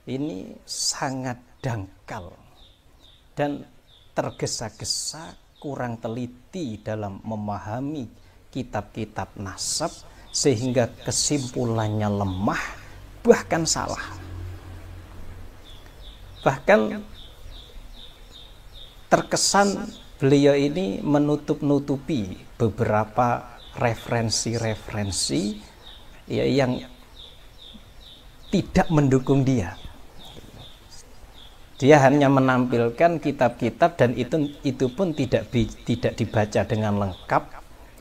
ini sangat dangkal dan tergesa-gesa, kurang teliti dalam memahami kitab-kitab nasab, sehingga kesimpulannya lemah, bahkan salah. Bahkan terkesan beliau ini menutup-nutupi beberapa referensi-referensi ya, yang tidak mendukung dia. Dia hanya menampilkan kitab-kitab dan itu pun tidak dibaca dengan lengkap,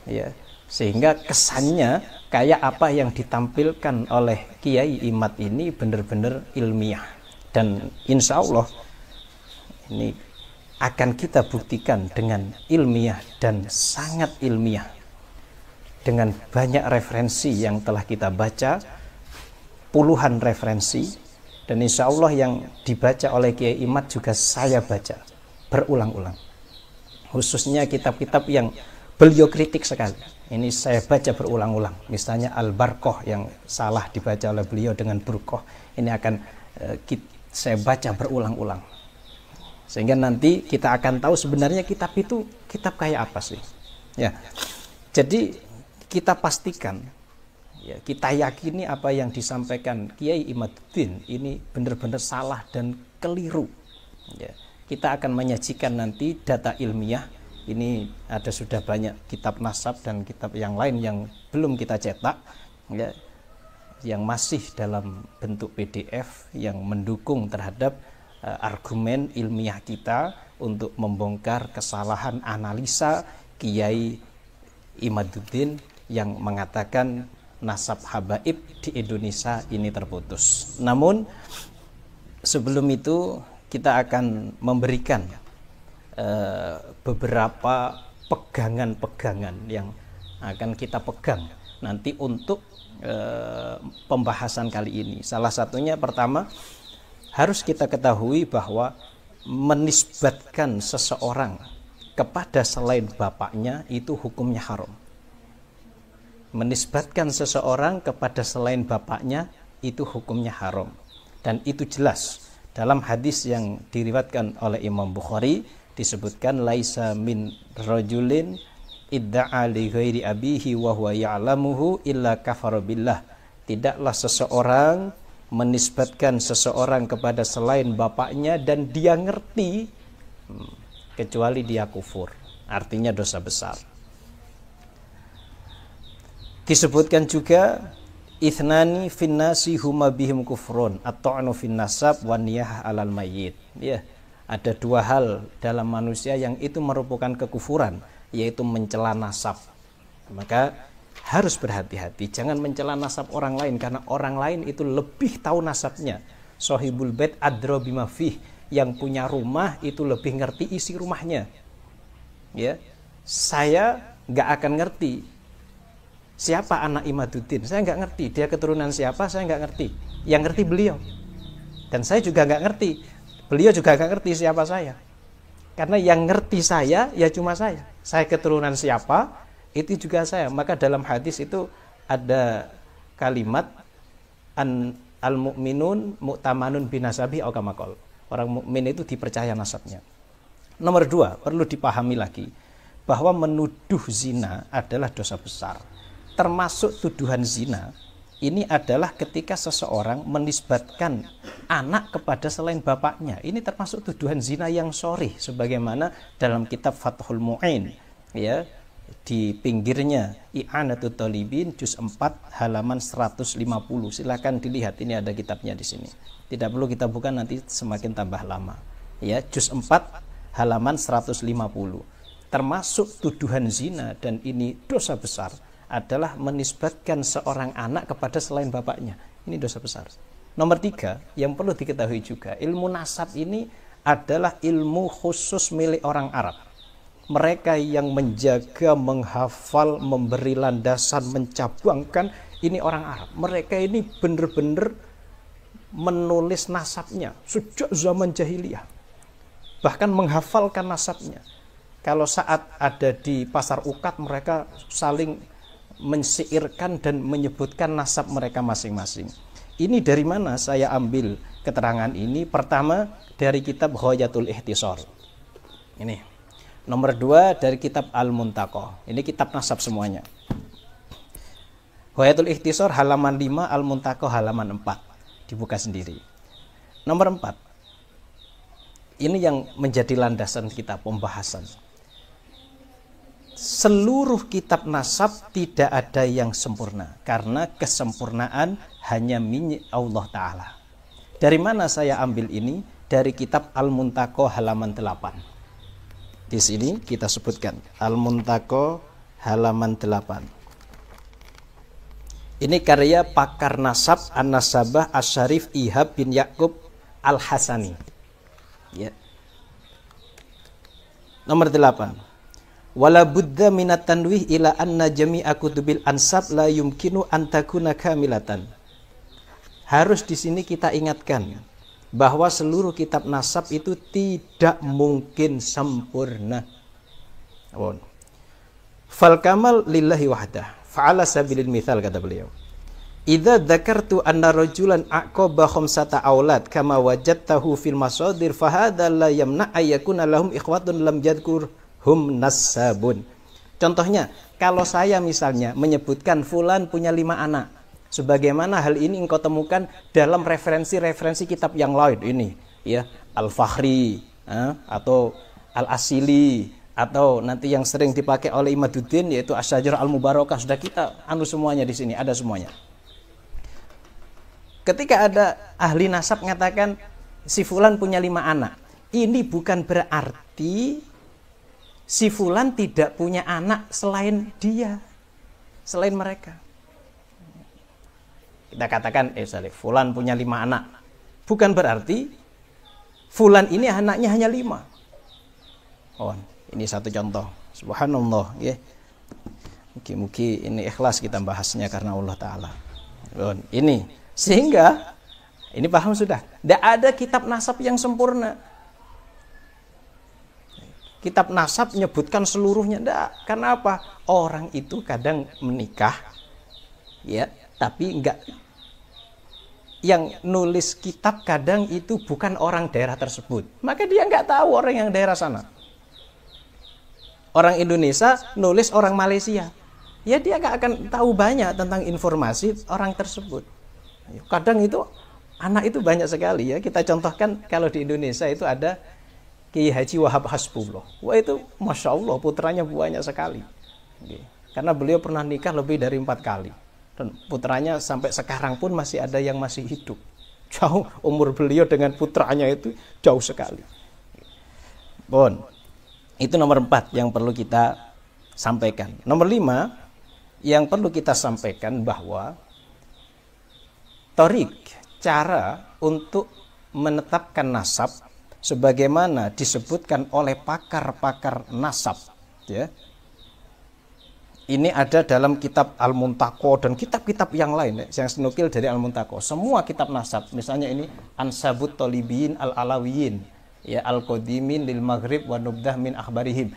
ya, sehingga kesannya kayak apa yang ditampilkan oleh Kiai Imad ini benar-benar ilmiah. Dan insya Allah ini akan kita buktikan dengan ilmiah dan sangat ilmiah, dengan banyak referensi yang telah kita baca, puluhan referensi. Dan insya Allah yang dibaca oleh Kiai Imad juga saya baca berulang-ulang, khususnya kitab-kitab yang beliau kritik sekali. Ini saya baca berulang-ulang. Misalnya Al-Barqah yang salah dibaca oleh beliau dengan Burqah, ini akan saya baca berulang-ulang, sehingga nanti kita akan tahu sebenarnya kitab itu kitab kayak apa sih, ya. Jadi kita pastikan, ya, kita yakini apa yang disampaikan Kiai Imaduddin ini benar-benar salah dan keliru, ya. Kita akan menyajikan nanti data ilmiah. Ini ada sudah banyak kitab nasab dan kitab yang lain yang belum kita cetak, ya, yang masih dalam bentuk PDF yang mendukung terhadap argumen ilmiah kita untuk membongkar kesalahan analisa Kiai Imaduddin yang mengatakan nasab habaib di Indonesia ini terputus. Namun sebelum itu kita akan memberikan beberapa pegangan-pegangan yang akan kita pegang nanti untuk pembahasan kali ini. Salah satunya pertama, harus kita ketahui bahwa menisbatkan seseorang kepada selain bapaknya itu hukumnya haram. Menisbatkan seseorang kepada selain bapaknya itu hukumnya haram, dan itu jelas dalam hadis yang diriwayatkan oleh Imam Bukhari, disebutkan laisa min rajulin idda'a li ghairi abihi wa huwa ya'lamuhu illa kafara billah. Tidaklah seseorang menisbatkan seseorang kepada selain bapaknya dan dia ngerti, kecuali dia kufur, artinya dosa besar. Disebutkan juga ithnani finnasi huma bihim kufrun at-ta'nu fin nasab wa niyah 'alal mayyit. Ya, ada dua hal dalam manusia yang itu merupakan kekufuran, yaitu mencela nasab. Maka harus berhati-hati, jangan mencela nasab orang lain, karena orang lain itu lebih tahu nasabnya. Sohibul bait adra bima fih, yang punya rumah itu lebih ngerti isi rumahnya. Ya, saya nggak akan ngerti siapa anak Imaduddin, saya nggak ngerti dia keturunan siapa, saya nggak ngerti. Yang ngerti beliau, dan saya juga nggak ngerti. Beliau juga nggak ngerti siapa saya, karena yang ngerti saya ya cuma saya. Saya keturunan siapa itu juga saya. Maka dalam hadis itu ada kalimat al-mu'minun mu'tamanun binasabi au kama qol. Orang mukmin itu dipercaya nasabnya. Nomor dua, perlu dipahami lagi bahwa menuduh zina adalah dosa besar. Termasuk tuduhan zina ini adalah ketika seseorang menisbatkan anak kepada selain bapaknya. Ini termasuk tuduhan zina yang sharih, sebagaimana dalam kitab Fathul Mu'in, ya, di pinggirnya I'anatul Talibin juz 4 halaman 150. Silakan dilihat, ini ada kitabnya di sini. Tidak perlu kita buka, nanti semakin tambah lama. Ya, juz 4 halaman 150. Termasuk tuduhan zina, dan ini dosa besar, adalah menisbatkan seorang anak kepada selain bapaknya. Ini dosa besar. Nomor tiga, yang perlu diketahui juga, ilmu nasab ini adalah ilmu khusus milik orang Arab. Mereka yang menjaga, menghafal, memberi landasan, mencabangkan, ini orang Arab. Mereka ini benar-benar menulis nasabnya sejak zaman jahiliyah, bahkan menghafalkan nasabnya. Kalau saat ada di pasar ukat, mereka saling mensyairkan dan menyebutkan nasab mereka masing-masing. Ini dari mana saya ambil keterangan ini. Pertama dari kitab Ghayatul Ikhtisar. Ini. Nomor 2 dari kitab Al-Muntaqah. Ini kitab nasab semuanya. Ghayatul Ikhtisar halaman 5, Al-Muntaqah halaman 4. Dibuka sendiri. Nomor 4. Ini yang menjadi landasan kita pembahasan. Seluruh kitab nasab tidak ada yang sempurna, karena kesempurnaan hanya milik Allah Ta'ala. Dari mana saya ambil ini? Dari kitab Al-Muntaqah halaman 8. Di sini kita sebutkan Al-Muntaqah halaman 8. Ini karya pakar nasab An-Nasabah Asy-Syarif Ihab bin Yaqub Al-Hasani. Ya. Nomor 8. Wala budda minat tanwih ila anna jami'a kutubil ansab la yumkinu an takuna kamilatan. Harus di sini kita ingatkan bahwa seluruh kitab nasab itu tidak mungkin sempurna. Fal kamal lillahi wahdah. Fa'ala sabilil mithal, kata beliau. Idza dzakartu anna rajulan aqaba khamsata aulad kama wajadtahu fil masadir fa hadza la yamna ayyakuna lahum ikhwatun lam yadhkur hum nasabun. Contohnya, kalau saya misalnya menyebutkan fulan punya 5 anak, sebagaimana hal ini engkau temukan dalam referensi-referensi kitab yang lain ini, ya, Al-Fakhri, atau Al-Asili, atau nanti yang sering dipakai oleh Imaduddin yaitu Asy-Syajarah Al-Mubarakah. Sudah kita semuanya di sini, ada semuanya. Ketika ada ahli nasab mengatakan si fulan punya 5 anak, ini bukan berarti si fulan tidak punya anak selain dia, selain mereka. Kita katakan, fulan punya 5 anak. Bukan berarti fulan ini anaknya hanya 5. Oh, ini satu contoh. Subhanallah, ya. Mungkin ini ikhlas kita bahasnya karena Allah Ta'ala. Oh, ini. Sehingga, ini paham sudah. Tidak ada kitab nasab yang sempurna. Kitab nasab menyebutkan seluruhnya. Enggak. Karena apa? Orang itu kadang menikah, ya, tapi enggak. Yang nulis kitab kadang itu bukan orang daerah tersebut. Maka dia enggak tahu orang yang daerah sana. Orang Indonesia nulis orang Malaysia. Ya dia enggak akan tahu banyak tentang informasi orang tersebut. Kadang itu, anak itu banyak sekali, ya. Kita contohkan kalau di Indonesia itu ada Kiai Haji Wahab Hasbullah. Wah, itu Masya Allah, putranya banyak sekali. Karena beliau pernah nikah lebih dari 4 kali. Dan putranya sampai sekarang pun masih ada yang masih hidup. Jauh umur beliau dengan putranya itu jauh sekali. Bon, itu nomor 4 yang perlu kita sampaikan. Nomor 5 yang perlu kita sampaikan bahwa torik, cara untuk menetapkan nasab sebagaimana disebutkan oleh pakar-pakar nasab, ya. Ini ada dalam kitab Al-Muntaqah dan kitab-kitab yang lain, ya, yang senukil dari Al-Muntaqah. Semua kitab nasab, misalnya ini Ansabut Tolibiyin Al-Alawiyin, ya, Al-Qadimin lil Maghrib wa Nubdah min Akhbarihim.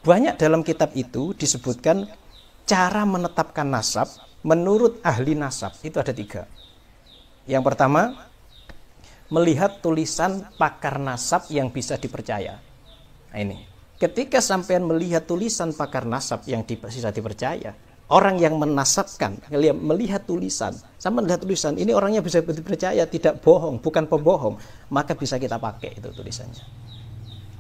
Banyak dalam kitab itu disebutkan cara menetapkan nasab menurut ahli nasab. Itu ada 3. Yang pertama, melihat tulisan pakar nasab yang bisa dipercaya. Nah, ini. Ketika sampean melihat tulisan pakar nasab yang bisa dipercaya, orang yang menasabkan, melihat tulisan, sama melihat tulisan, ini orangnya bisa dipercaya, tidak bohong, bukan pembohong, maka bisa kita pakai itu tulisannya.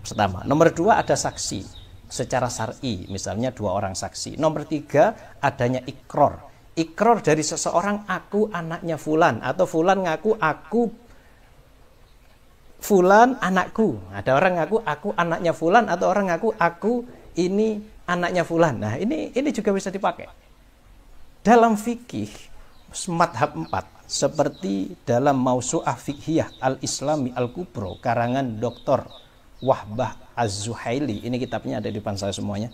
Pertama. Nomor 2, ada saksi secara syar'i, misalnya 2 orang saksi. Nomor 3, adanya ikror. Ikror dari seseorang, aku anaknya fulan, atau fulan ngaku aku fulan anakku. Ada orang ngaku aku anaknya fulan, atau orang ngaku aku ini anaknya fulan. Nah, ini juga bisa dipakai. Dalam fikih madhab 4, seperti dalam Mausu'ah Fiqhiyah Al-Islami Al-Kubro karangan Dr. Wahbah Az-Zuhaili. Ini kitabnya ada di depan saya semuanya.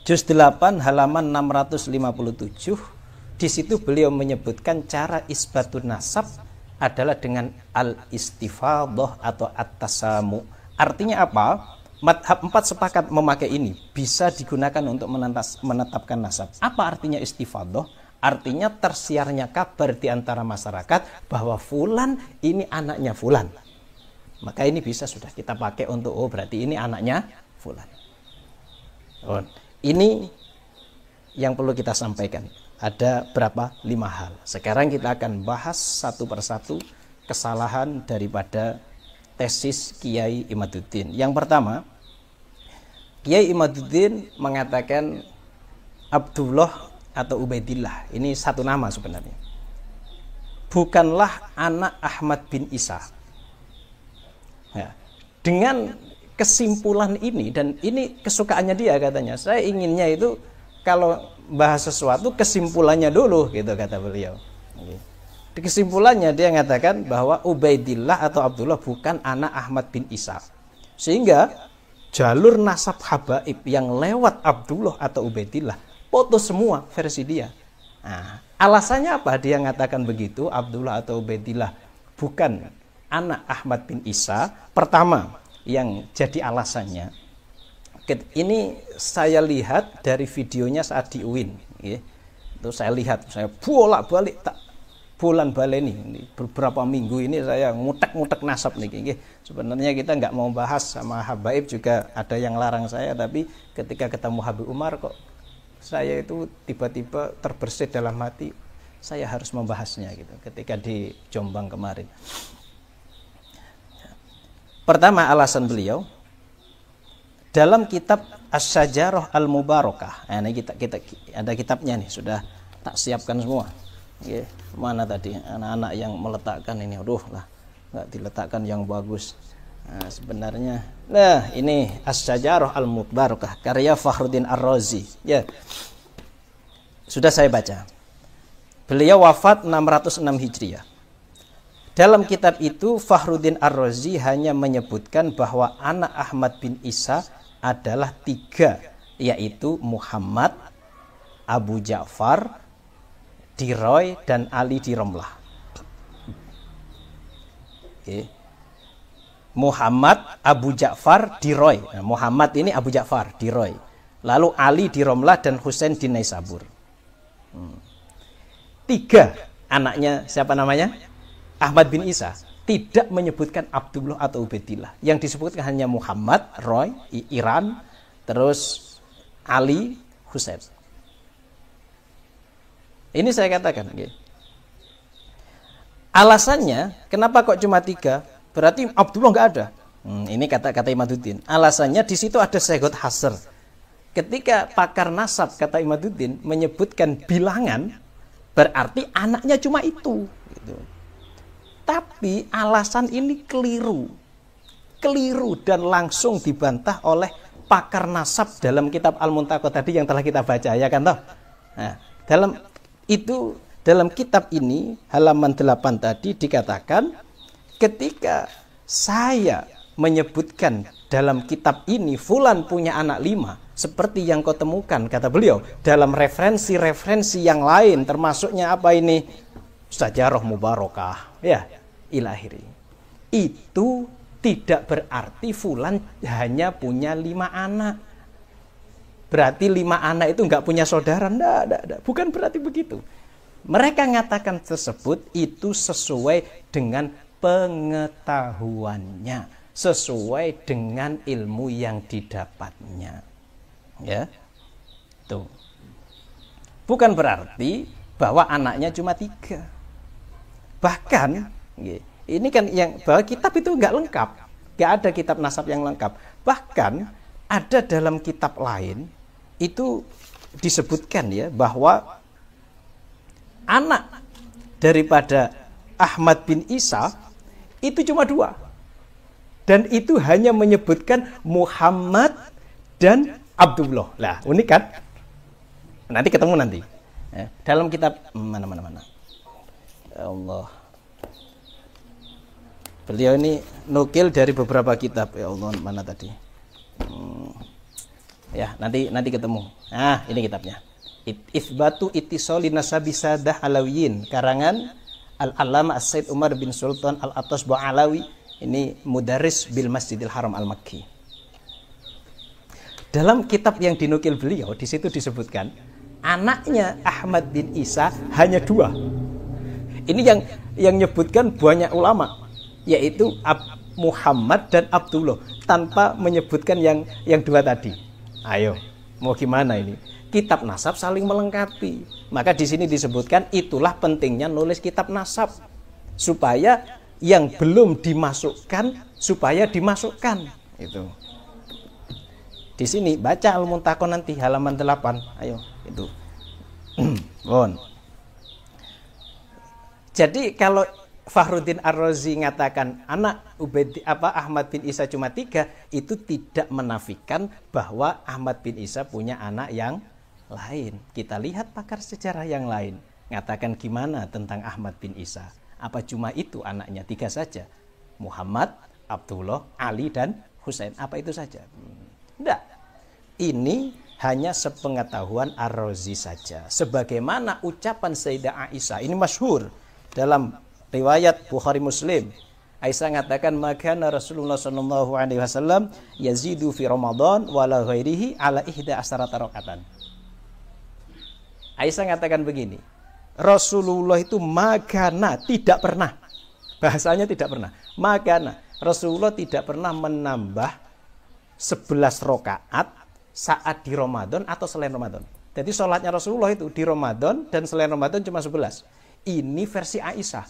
Juz 8 halaman 657. Di situ beliau menyebutkan cara isbatun nasab adalah dengan al-istifadhah atau at-tasamu. Artinya apa? Madhab 4 sepakat memakai ini. Bisa digunakan untuk menetapkan nasab. Apa artinya istifadhah? Artinya tersiarnya kabar di antara masyarakat bahwa fulan ini anaknya fulan. Maka ini bisa sudah kita pakai untuk berarti ini anaknya fulan. Oh, ini yang perlu kita sampaikan. Ada berapa? 5 hal. Sekarang kita akan bahas satu persatu kesalahan daripada tesis Kiai Imaduddin. Yang pertama, Kiai Imaduddin mengatakan Abdullah atau Ubaidillah, ini satu nama sebenarnya, bukanlah anak Ahmad bin Isa. Ya. Dengan kesimpulan ini, dan ini kesukaannya dia katanya, saya inginnya itu kalau bahas sesuatu kesimpulannya dulu, gitu kata beliau. Di kesimpulannya dia mengatakan bahwa Ubaidillah atau Abdullah bukan anak Ahmad bin Isa, sehingga jalur nasab habaib yang lewat Abdullah atau Ubaidillah putus semua versi dia. Nah, alasannya apa dia mengatakan begitu, Abdullah atau Ubaidillah bukan anak Ahmad bin Isa? Pertama yang jadi alasannya, ini saya lihat dari videonya saat di UIN, ya. Itu saya lihat, saya bolak-balik tak bulan baleni ini beberapa minggu ini saya ngutek-ngutek nasab nih. Sebenarnya kita nggak mau bahas sama habaib, juga ada yang larang saya, tapi ketika ketemu Habib Umar kok saya itu tiba-tiba terbersit dalam hati, saya harus membahasnya gitu ketika di Jombang kemarin. Pertama alasan beliau dalam kitab Asy-Syajarah Al-Mubarakah. Nah, ini kita ada kitabnya nih, sudah tak siapkan semua. Oke, mana tadi anak-anak yang meletakkan ini? Aduh lah, nggak diletakkan yang bagus. Nah, sebenarnya, nah ini Asy-Syajarah Al-Mubarakah karya Fakhruddin Ar-Razi. Ya, sudah saya baca. Beliau wafat 606 Hijriah. Dalam kitab itu Fakhruddin Ar-Razi hanya menyebutkan bahwa anak Ahmad bin Isa adalah 3, yaitu Muhammad, Abu Ja'far di Roy, dan Ali di Romlah. Okay. Muhammad, Abu Ja'far di Roy. Nah, Muhammad ini Abu Ja'far di Roy. Lalu Ali di Romlah dan Husain di Naisabur. 3 anaknya siapa namanya? Ahmad bin Isa. Tidak menyebutkan Abdullah atau Ubaidillah. Yang disebutkan hanya Muhammad, Roy, Iran, terus Ali, Husain. Ini saya katakan. Okay. Alasannya, kenapa kok cuma 3? Berarti Abdullah nggak ada. Ini kata Imaduddin. Alasannya di situ ada Syekhut Hasr. Ketika pakar nasab kata Imaduddin menyebutkan bilangan, berarti anaknya cuma itu. Gitu. Tapi alasan ini keliru dan langsung dibantah oleh pakar nasab dalam kitab Al-Muntaqah tadi yang telah kita baca, ya kan toh? Nah, dalam kitab ini halaman 8 tadi dikatakan, ketika saya menyebutkan dalam kitab ini fulan punya anak 5 seperti yang kau temukan, kata beliau, dalam referensi yang lain, termasuknya apa ini? Syajarah Mubarakah, ya, ilahiri. Itu tidak berarti fulan hanya punya 5 anak. Berarti 5 anak itu nggak punya saudara? Nggak. Bukan berarti begitu. Mereka mengatakan tersebut itu sesuai dengan pengetahuannya, sesuai dengan ilmu yang didapatnya. Ya, tuh. Bukan berarti bahwa anaknya cuma 3. Bahkan ini kan yang bahwa kitab itu nggak lengkap, nggak ada kitab nasab yang lengkap. Bahkan ada dalam kitab lain itu disebutkan ya bahwa anak daripada Ahmad bin Isa itu cuma 2, dan itu hanya menyebutkan Muhammad dan Abdullah. Lah unik kan? Nanti ketemu nanti dalam kitab mana. Allah, beliau ini nukil dari beberapa kitab. Ya Allah, mana tadi? Ya, nanti ketemu. Nah, ini kitabnya. Itsbatu ittisali nasabi sadah alawiyin, karangan Al-Allamah As-Said Umar bin Sultan Al-Atasba Alawi. Ini mudarris bil Masjidil Haram Al-Makki. Dalam kitab yang dinukil beliau, di situ disebutkan Anaknya Ahmad bin Isa hanya 2. Ini yang nyebutkan banyak ulama, yaitu Muhammad dan Abdullah, tanpa menyebutkan yang 2 tadi. Ayo, mau gimana ini? Kitab nasab saling melengkapi. Maka di sini disebutkan itulah pentingnya nulis kitab nasab, supaya yang belum dimasukkan supaya dimasukkan. Itu. Di sini baca Al-Muntaqon nanti halaman 8. Ayo, itu. Bon. Jadi kalau Fakhruddin Ar-Razi mengatakan anak Ahmad bin Isa cuma 3, itu tidak menafikan bahwa Ahmad bin Isa punya anak yang lain. Kita lihat pakar sejarah yang lain mengatakan gimana tentang Ahmad bin Isa. Apa cuma itu anaknya? 3 saja. Muhammad, Abdullah, Ali, dan Husain. Apa itu saja? Tidak. Ini hanya sepengetahuan Ar-Razi saja. Sebagaimana ucapan Sayyidah Aisyah. Ini masyhur dalam riwayat Bukhari Muslim. Aisyah mengatakan maka Rasulullah sallallahu alaihi wasallam yazidu fi Ramadan wala ghairihi ala 11 rakaatan. Aisyah mengatakan begini, Rasulullah itu magana, tidak pernah. Bahasanya tidak pernah. Magana, Rasulullah tidak pernah menambah 11 rakaat saat di Ramadan atau selain Ramadan. Jadi sholatnya Rasulullah itu di Ramadan dan selain Ramadan cuma 11. Ini versi Aisyah.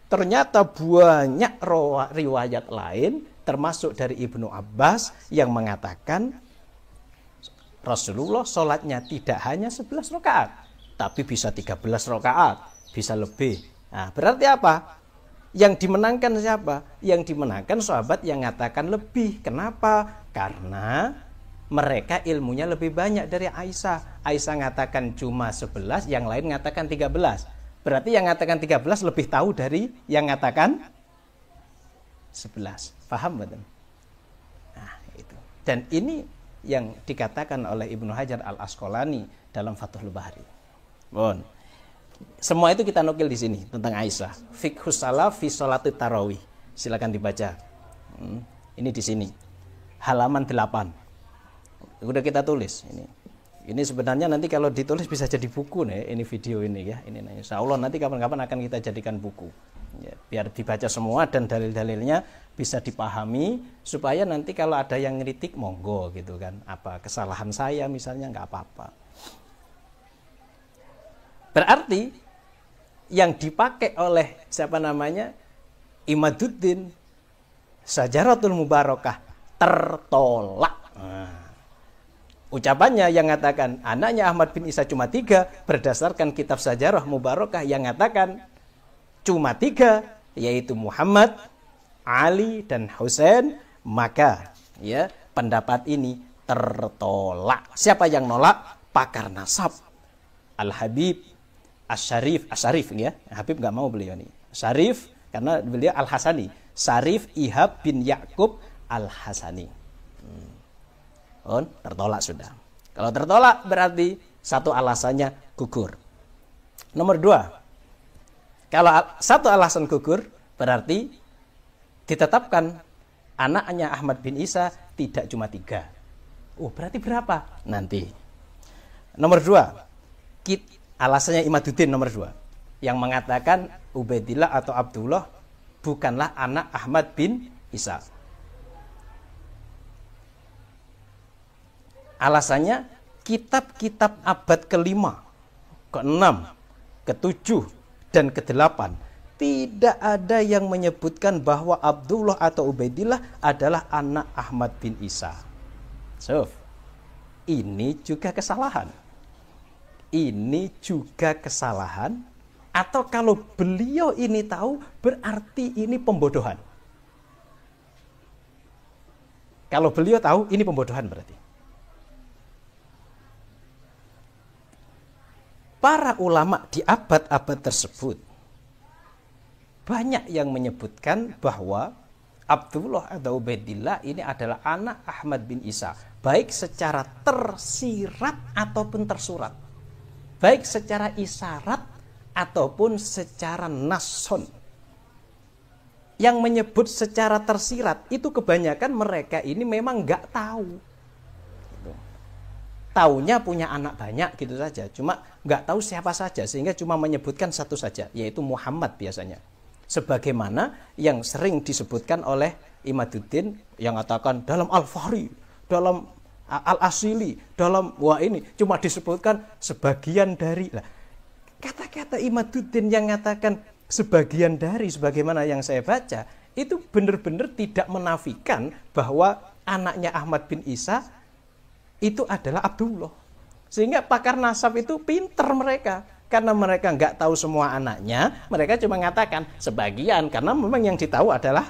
Ternyata banyak riwayat lain, termasuk dari Ibnu Abbas, yang mengatakan Rasulullah sholatnya tidak hanya 11 rakaat, tapi bisa 13 rakaat, bisa lebih. Nah, berarti apa? Yang dimenangkan siapa? Yang dimenangkan sahabat yang mengatakan lebih. Kenapa? Karena mereka ilmunya lebih banyak dari Aisyah. Aisyah mengatakan cuma 11, yang lain mengatakan 13. Berarti yang mengatakan 13 lebih tahu dari yang mengatakan 11. Paham betul? Nah, itu. Dan ini yang dikatakan oleh Ibnu Hajar Al-Asqalani dalam Fathul Bari. Bon. Semua itu kita nukil di sini tentang Aisyah. Fiqhus salaf fi sholatit tarawih. Silakan dibaca. Ini di sini. Halaman 8. Udah kita tulis ini. Ini sebenarnya nanti kalau ditulis bisa jadi buku nih, ini video ini ya. Ini insya Allah nanti kapan-kapan akan kita jadikan buku. Ya, biar dibaca semua dan dalil-dalilnya bisa dipahami, supaya nanti kalau ada yang ngeritik monggo gitu kan. Apa kesalahan saya misalnya nggak apa-apa. Berarti yang dipakai oleh siapa namanya? Imaduddin Syajaratul Mubarakah tertolak. Ucapannya yang mengatakan anaknya Ahmad bin Isa cuma 3 berdasarkan kitab Sajarah Mubarakah yang mengatakan cuma 3, yaitu Muhammad, Ali, dan Husain. Maka ya pendapat ini tertolak. Siapa yang nolak? Pakar nasab Al-Habib Asy-Syarif ya. Habib nggak mau beliau nih. Syarif karena beliau Al-Hasani. Syarif Ihab bin Yakub Al-Hasani. Tertolak sudah. Kalau tertolak berarti satu alasannya gugur. Nomor 2, kalau satu alasan gugur berarti ditetapkan anaknya Ahmad bin Isa tidak cuma 3. Berarti berapa? Nanti. Nomor 2, alasannya Imaduddin nomor 2, yang mengatakan Ubaidillah atau Abdullah bukanlah anak Ahmad bin Isa. Alasannya kitab-kitab abad ke-5, ke-6, ke-7, dan ke-8 tidak ada yang menyebutkan bahwa Abdullah atau Ubaidillah adalah anak Ahmad bin Isa. So, ini juga kesalahan. Ini juga kesalahan. Atau kalau beliau ini tahu, berarti ini pembodohan. Kalau beliau tahu, ini pembodohan berarti. Para ulama di abad-abad tersebut banyak yang menyebutkan bahwa Abdullah atau Ubaidillah ini adalah anak Ahmad bin Isa, baik secara tersirat ataupun tersurat, baik secara isyarat ataupun secara nason. Yang menyebut secara tersirat itu kebanyakan mereka ini memang nggak tahu. taunya punya anak banyak gitu saja, cuma nggak tahu siapa saja, sehingga cuma menyebutkan satu saja, yaitu Muhammad biasanya. Sebagaimana yang sering disebutkan oleh Imaduddin yang mengatakan dalam Al-Fahri, dalam Al-Asili, dalam wah ini cuma disebutkan sebagian dari. Lah, kata-kata Imaduddin yang mengatakan sebagian dari, sebagaimana yang saya baca, itu benar-benar tidak menafikan bahwa anaknya Ahmad bin Isa itu adalah Abdullah. Sehingga pakar nasab itu pinter mereka. Karena mereka nggak tahu semua anaknya, mereka cuma mengatakan sebagian, karena memang yang ditahu adalah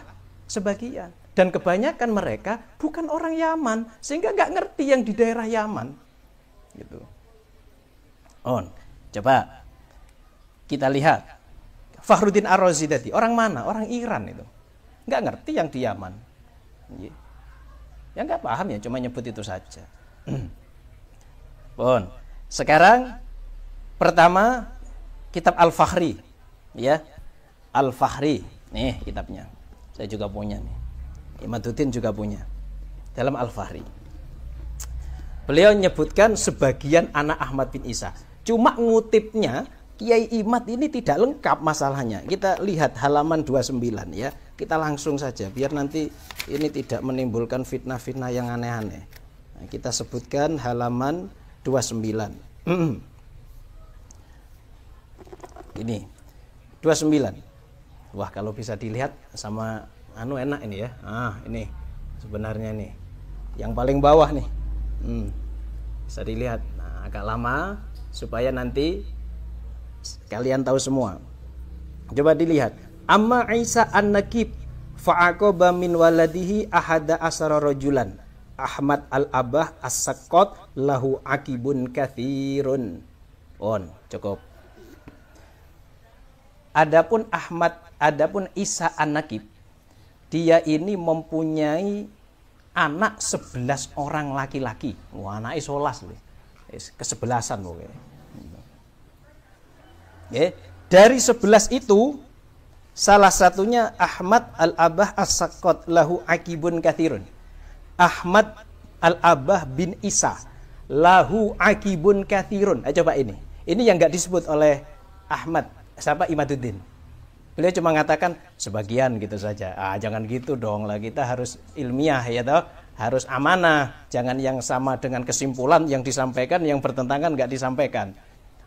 sebagian. Dan kebanyakan mereka bukan orang Yaman, sehingga nggak ngerti yang di daerah Yaman. Gitu. Coba kita lihat. Fakhruddin Ar-Razi tadi, orang mana? Orang Iran itu. Nggak ngerti yang di Yaman. Ya nggak paham ya, cuma nyebut itu saja. Sekarang pertama kitab Al-Fakhri, ya. Al-Fakhri, nih kitabnya. Saya juga punya nih. Imaduddin juga punya. Dalam Al-Fakhri. Beliau menyebutkan sebagian anak Ahmad bin Isa. Cuma ngutipnya Kiai Imad ini tidak lengkap masalahnya. Kita lihat halaman 29 ya. Kita langsung saja biar nanti ini tidak menimbulkan fitnah-fitnah yang aneh-aneh. Nah, kita sebutkan halaman 29. Ini 29. Wah, kalau bisa dilihat sama enak ini ya. Ini sebenarnya nih yang paling bawah nih. Bisa dilihat. Nah, agak lama supaya nanti kalian tahu semua. Coba dilihat. Amma Isa an-Nakib fa'aqaba min waladihi ahada asara rajulan. Ahmad al-Abah as-Saqqat lahu akibun katsirun. Cukup. Adapun Isa an-Nakib, dia ini mempunyai anak 11 orang laki-laki. Wah, anaknya 11 kesebelasan pokoknya. Dari 11 itu salah satunya Ahmad al-Abah as-Saqqat lahu akibun katsirun. Ahmad al-Abah bin Isa lahu akibun katsirun. Coba ini. Ini yang enggak disebut oleh Ahmad, siapa? Imaduddin. Beliau cuma mengatakan sebagian gitu saja. Jangan gitu dong lah, kita harus ilmiah ya toh. Harus amanah. Jangan yang sama dengan kesimpulan yang disampaikan, yang bertentangan enggak disampaikan.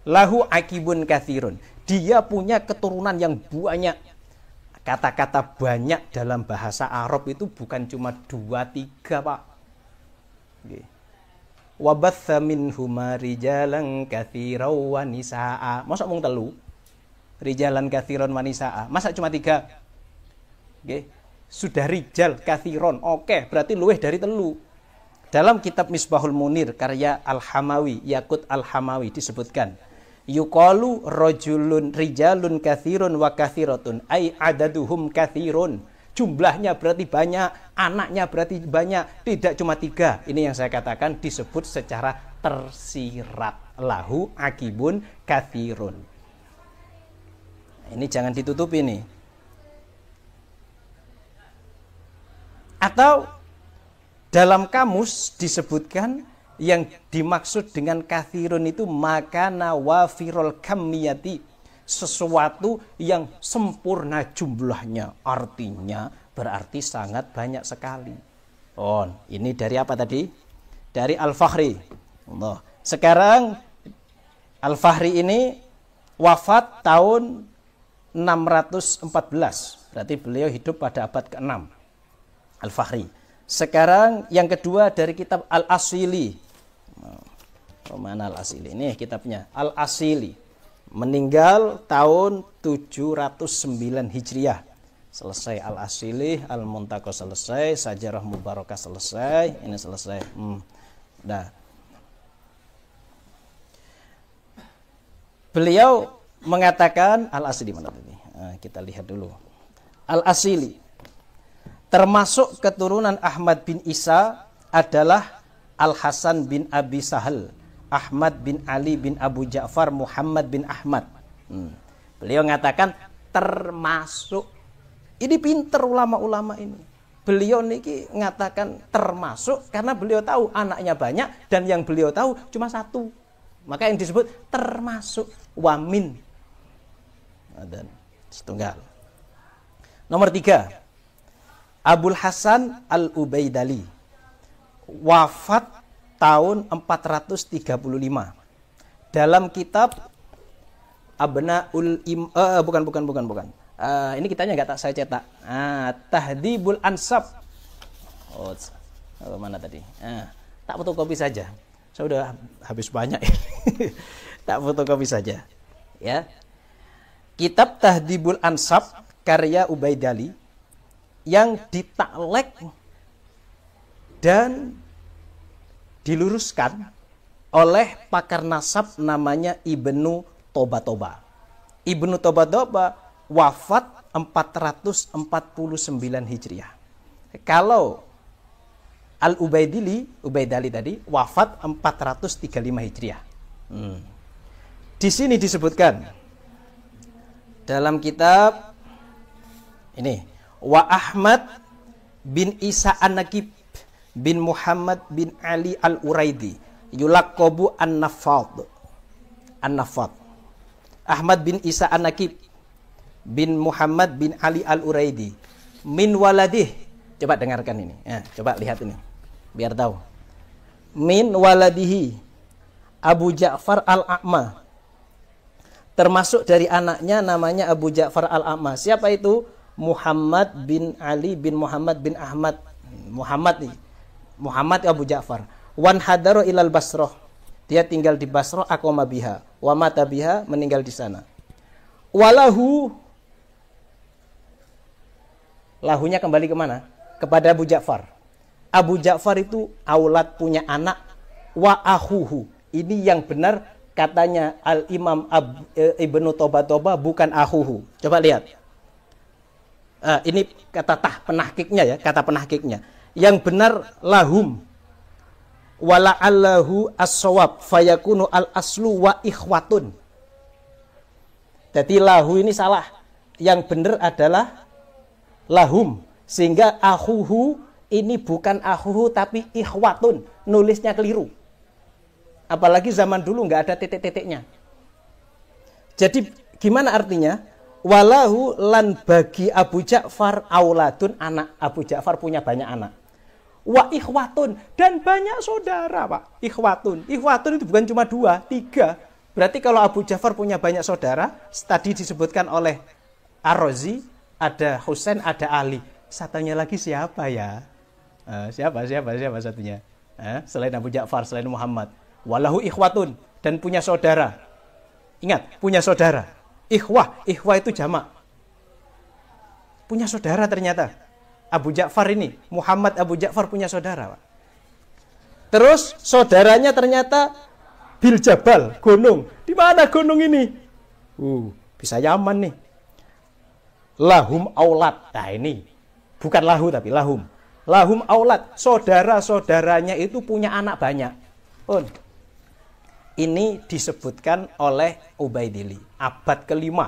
Lahu akibun katsirun. Dia punya keturunan yang banyak. Kata-kata banyak dalam bahasa Arab itu bukan cuma 2-3, Pak. Wa batsa minhuma rijalan katsiran wa nisaa. Masa mung telu? Rijalan katsiran wa nisaa. Masa cuma 3? Sudah rijal katsiron. Oke, berarti luweh dari telu. Dalam kitab Misbahul Munir karya Al-Hamawi, Yakut Al-Hamawi disebutkan yuqalu rajulun rijalun katsirun wa katsiratun ai adaduhum katsirun. Jumlahnya berarti banyak, anaknya berarti banyak, tidak cuma 3. Ini yang saya katakan disebut secara tersirat. Lahu akibun katsirun. Ini jangan ditutupi nih. Atau dalam kamus disebutkan yang dimaksud dengan kathirun itu makana wafirul kamiyati, sesuatu yang sempurna jumlahnya, artinya berarti sangat banyak sekali. Ini dari apa tadi? Dari Al-Fakhri. Sekarang Al-Fakhri ini wafat tahun 614. Berarti beliau hidup pada abad ke-6. Al-Fakhri. Sekarang yang kedua dari kitab Al-Asili. Mana Al-Asili? Ini kitabnya Al-Asili. Meninggal tahun 709 Hijriah. Selesai Al-Asili, Al-Muntaqo selesai, Sajarah Mubarakah selesai, ini selesai. Beliau mengatakan Al-Asili mana tadi? Kita lihat dulu. Al-Asili termasuk keturunan Ahmad bin Isa adalah Al-Hasan bin Abi Sahal, Ahmad bin Ali bin Abu Ja'far, Muhammad bin Ahmad. Beliau mengatakan termasuk. Ini pinter ulama-ulama ini. beliau niki ngatakan termasuk karena beliau tahu anaknya banyak dan yang beliau tahu cuma satu. Maka yang disebut termasuk wamin. Dan setunggal. Nomor 3. Abul Hasan Al-Ubaidali. Wafat tahun 435. Dalam kitab Abnaul bukan. Ini kitanya nggak saya cetak. Tahdhibul Ansab. Mana tadi? Tak fotokopi saja. Saya udah habis banyak. Tak fotokopi saja. Ya. Kitab Tahdhibul Ansab karya Ubaidali yang ditaklek dan diluruskan oleh pakar nasab namanya Ibnu Tobatoba. Ibnu Tobatoba wafat 449 Hijriah. Kalau Ubaidali tadi wafat 435 Hijriah. Di sini disebutkan dalam kitab ini, wa Ahmad bin Isa An-Nakib bin Muhammad bin Ali Al-Uraidi yulaqabu An-Nafad. Ahmad bin Isa An-Nakib bin Muhammad bin Ali Al-Uraidi min waladih. Coba dengarkan ini. Coba lihat ini biar tahu. Min waladihi Abu Ja'far Al-A'ma. Termasuk dari anaknya namanya Abu Ja'far Al-A'ma. Siapa itu? Muhammad bin Ali bin Muhammad bin Ahmad. Muhammad Abu Ja'far. Wan hadaro ilal Basroh. Dia tinggal di Basroh, aqama biha. Wa mata biha, meninggal di sana. Walahu. Lahunya kembali kemana? Kepada Abu Ja'far. Abu Ja'far itu aulad, punya anak. Wa ahuhu. Ini yang benar katanya Al-Imam Ibnu Tobatoba, bukan ahuhu. Coba lihat. Ini kata penahkiknya ya, kata penahkiknya. Yang benar lahum. Wala'allahu as-sawab fayakunu al-aslu wa ikhwatun. Jadi lahu ini salah. Yang benar adalah lahum. Sehingga ahuhu ini bukan ahuhu tapi ikhwatun. Nulisnya keliru. Apalagi zaman dulu nggak ada titik-titiknya. Jadi gimana artinya? Walahu lan bagi Abu Ja'far auladun, anak. Abu Ja'far punya banyak anak. Wa ikhwatun, dan banyak saudara, Pak. Ikhwatun itu bukan cuma 2, 3. Berarti kalau Abu Ja'far punya banyak saudara, tadi disebutkan oleh Ar-Razi, ada Husain, ada Ali. Satunya lagi siapa ya? Siapa satunya? Selain Abu Ja'far, selain Muhammad. Walahu ikhwatun, dan punya saudara. Ingat, punya saudara. Ikhwah itu jamak. Punya saudara ternyata. Abu Ja'far ini, Muhammad Abu Ja'far punya saudara. Terus saudaranya ternyata Bil Jabal, gunung. Di mana gunung ini? Bisa Yaman nih. Lahum aulad. Nah ini bukan lahu tapi lahum. Lahum aulad. Saudara-saudaranya itu punya anak banyak. Ini disebutkan oleh Ubaidili, abad ke-5,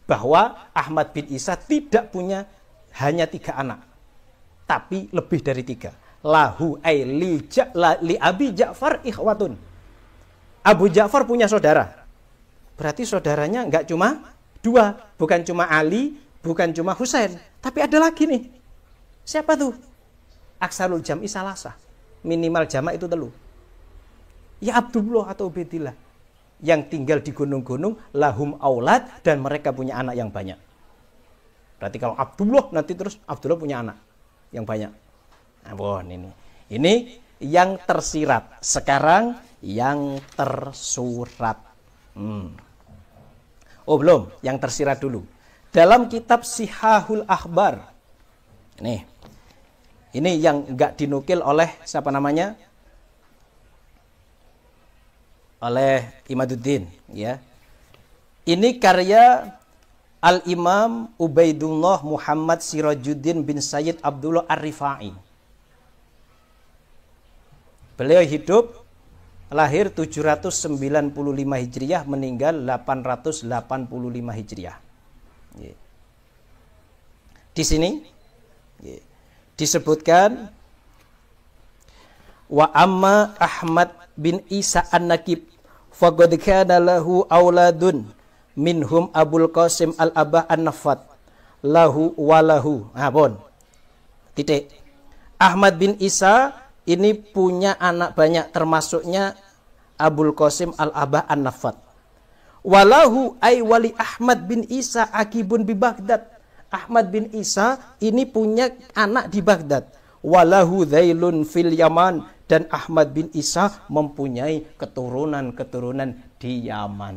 bahwa Ahmad bin Isa tidak punya hanya 3 anak, tapi lebih dari 3. Lahu li Abi Ja'far ikhwatun. Abu Ja'far punya saudara. Berarti saudaranya nggak cuma 2, bukan cuma Ali, bukan cuma Husain, tapi ada lagi nih. Siapa tuh? Aksarul jam'i salasah. Minimal jamak itu 3. Ya Abdullah atau Ubaidillah yang tinggal di gunung-gunung, lahum aulad, dan mereka punya anak yang banyak. Berarti kalau Abdullah nanti terus Abdullah punya anak yang banyak. Ini yang tersirat. Sekarang yang tersurat. Belum, yang tersirat dulu. Dalam kitab Sihahul Akhbar. Ini yang enggak dinukil oleh siapa namanya? Oleh Imaduddin, ya. Ini karya Al-Imam Ubaidullah Muhammad Sirajuddin bin Sayyid Abdullah Ar-Rifai. Beliau hidup, lahir 795 Hijriah, meninggal 885 Hijriah. Di sini disebutkan wa amma Ahmad bin Isa an-Nakib faqad kana lahu auladun minhum Abul Qasim al-Abah an-Nafat lahu walahu. Titik. Ahmad bin Isa ini punya anak banyak, termasuknya Abul Qasim al-Abah an-Nafat. Walahu ay wali Ahmad bin Isa akibun bi Baghdad. Ahmad bin Isa ini punya anak di Baghdad. Walahu dhailun fil Yaman, dan Ahmad bin Isa mempunyai keturunan-keturunan di Yaman.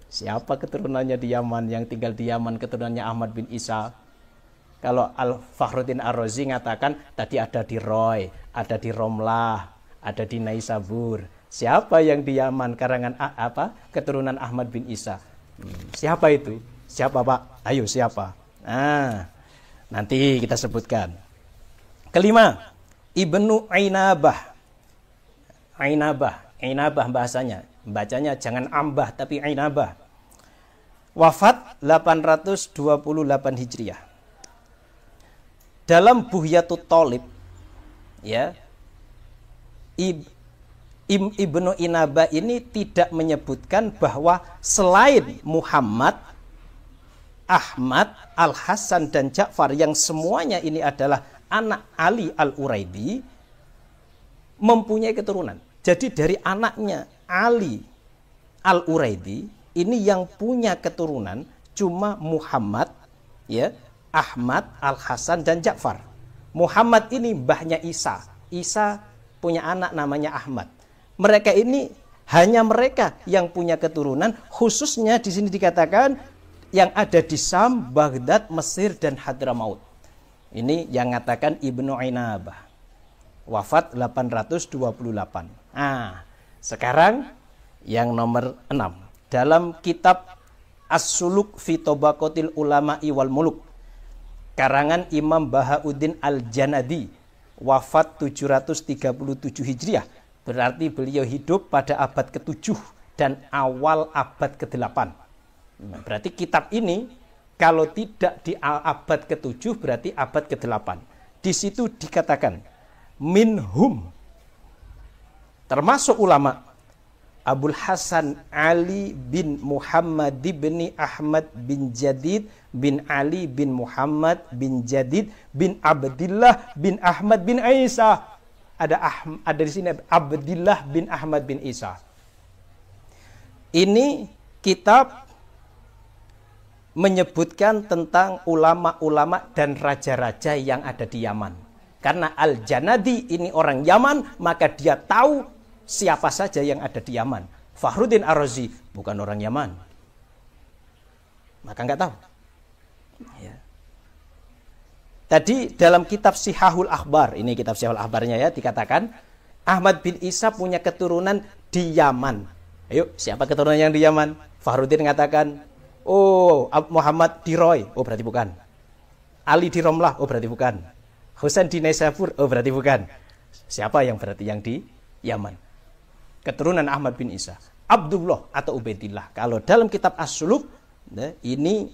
Siapa keturunannya di Yaman, yang tinggal di Yaman keturunannya Ahmad bin Isa? Kalau Al-Fakhruddin Ar-Razi ngatakan tadi ada di Roy, ada di Romlah, ada di Naisabur. Siapa yang di Yaman karangan keturunan Ahmad bin Isa? Siapa itu? Siapa, Pak? Ayo, siapa? Nanti kita sebutkan. Kelima, Ibnu Ainabah. Ainabah bahasanya. Bacanya jangan ambah tapi Ainabah. Wafat 828 Hijriah. Dalam Buhyatut Thalib, ya, Ibnu Inabah ini tidak menyebutkan bahwa selain Muhammad, Ahmad, Al-Hasan dan Ja'far yang semuanya ini adalah anak Ali Al-Uraidi mempunyai keturunan. Jadi dari anaknya Ali Al-Uraidi ini yang punya keturunan cuma Muhammad, ya, Ahmad, Al-Hasan dan Ja'far. Muhammad ini mbahnya Isa. Isa punya anak namanya Ahmad. Mereka ini hanya mereka yang punya keturunan, khususnya di sini dikatakan yang ada di Sam, Baghdad, Mesir dan Hadramaut. Ini yang mengatakan Ibnu Ainabah. Wafat 828. Sekarang yang nomor 6. Dalam kitab As-Suluk fi Tabaqatil Ulama'i wal Muluk, karangan Imam Bahauddin Al-Janadi, wafat 737 Hijriah. Berarti beliau hidup pada abad ke-7 dan awal abad ke-8. Berarti kitab ini kalau tidak di abad ke-7 berarti abad ke-8. Di situ dikatakan minhum, termasuk ulama, Abul Hasan Ali bin Muhammad bin Ahmad bin Jadid bin Ali bin Muhammad bin Jadid bin Abdillah bin Ahmad bin Isa. Ada di sini Abdillah bin Ahmad bin Isa. Ini kitab menyebutkan tentang ulama-ulama dan raja-raja yang ada di Yaman. Karena Al-Janadi ini orang Yaman, maka dia tahu siapa saja yang ada di Yaman. Fakhruddin Ar-Razi bukan orang Yaman, maka nggak tahu. Ya. Tadi dalam kitab Sihahul Akhbar, ini kitab Sihahul Akhbarnya ya, dikatakan Ahmad bin Isa punya keturunan di Yaman. Ayo, siapa keturunan yang di Yaman? Fakhruddin mengatakan, oh Muhammad di Roy, oh berarti bukan. Ali di Romlah, oh berarti bukan. Husain di Naisabur, oh berarti bukan. Siapa yang berarti yang di Yaman? Keturunan Ahmad bin Isa, Abdullah atau Ubaidillah. Kalau dalam kitab As-Suluk ini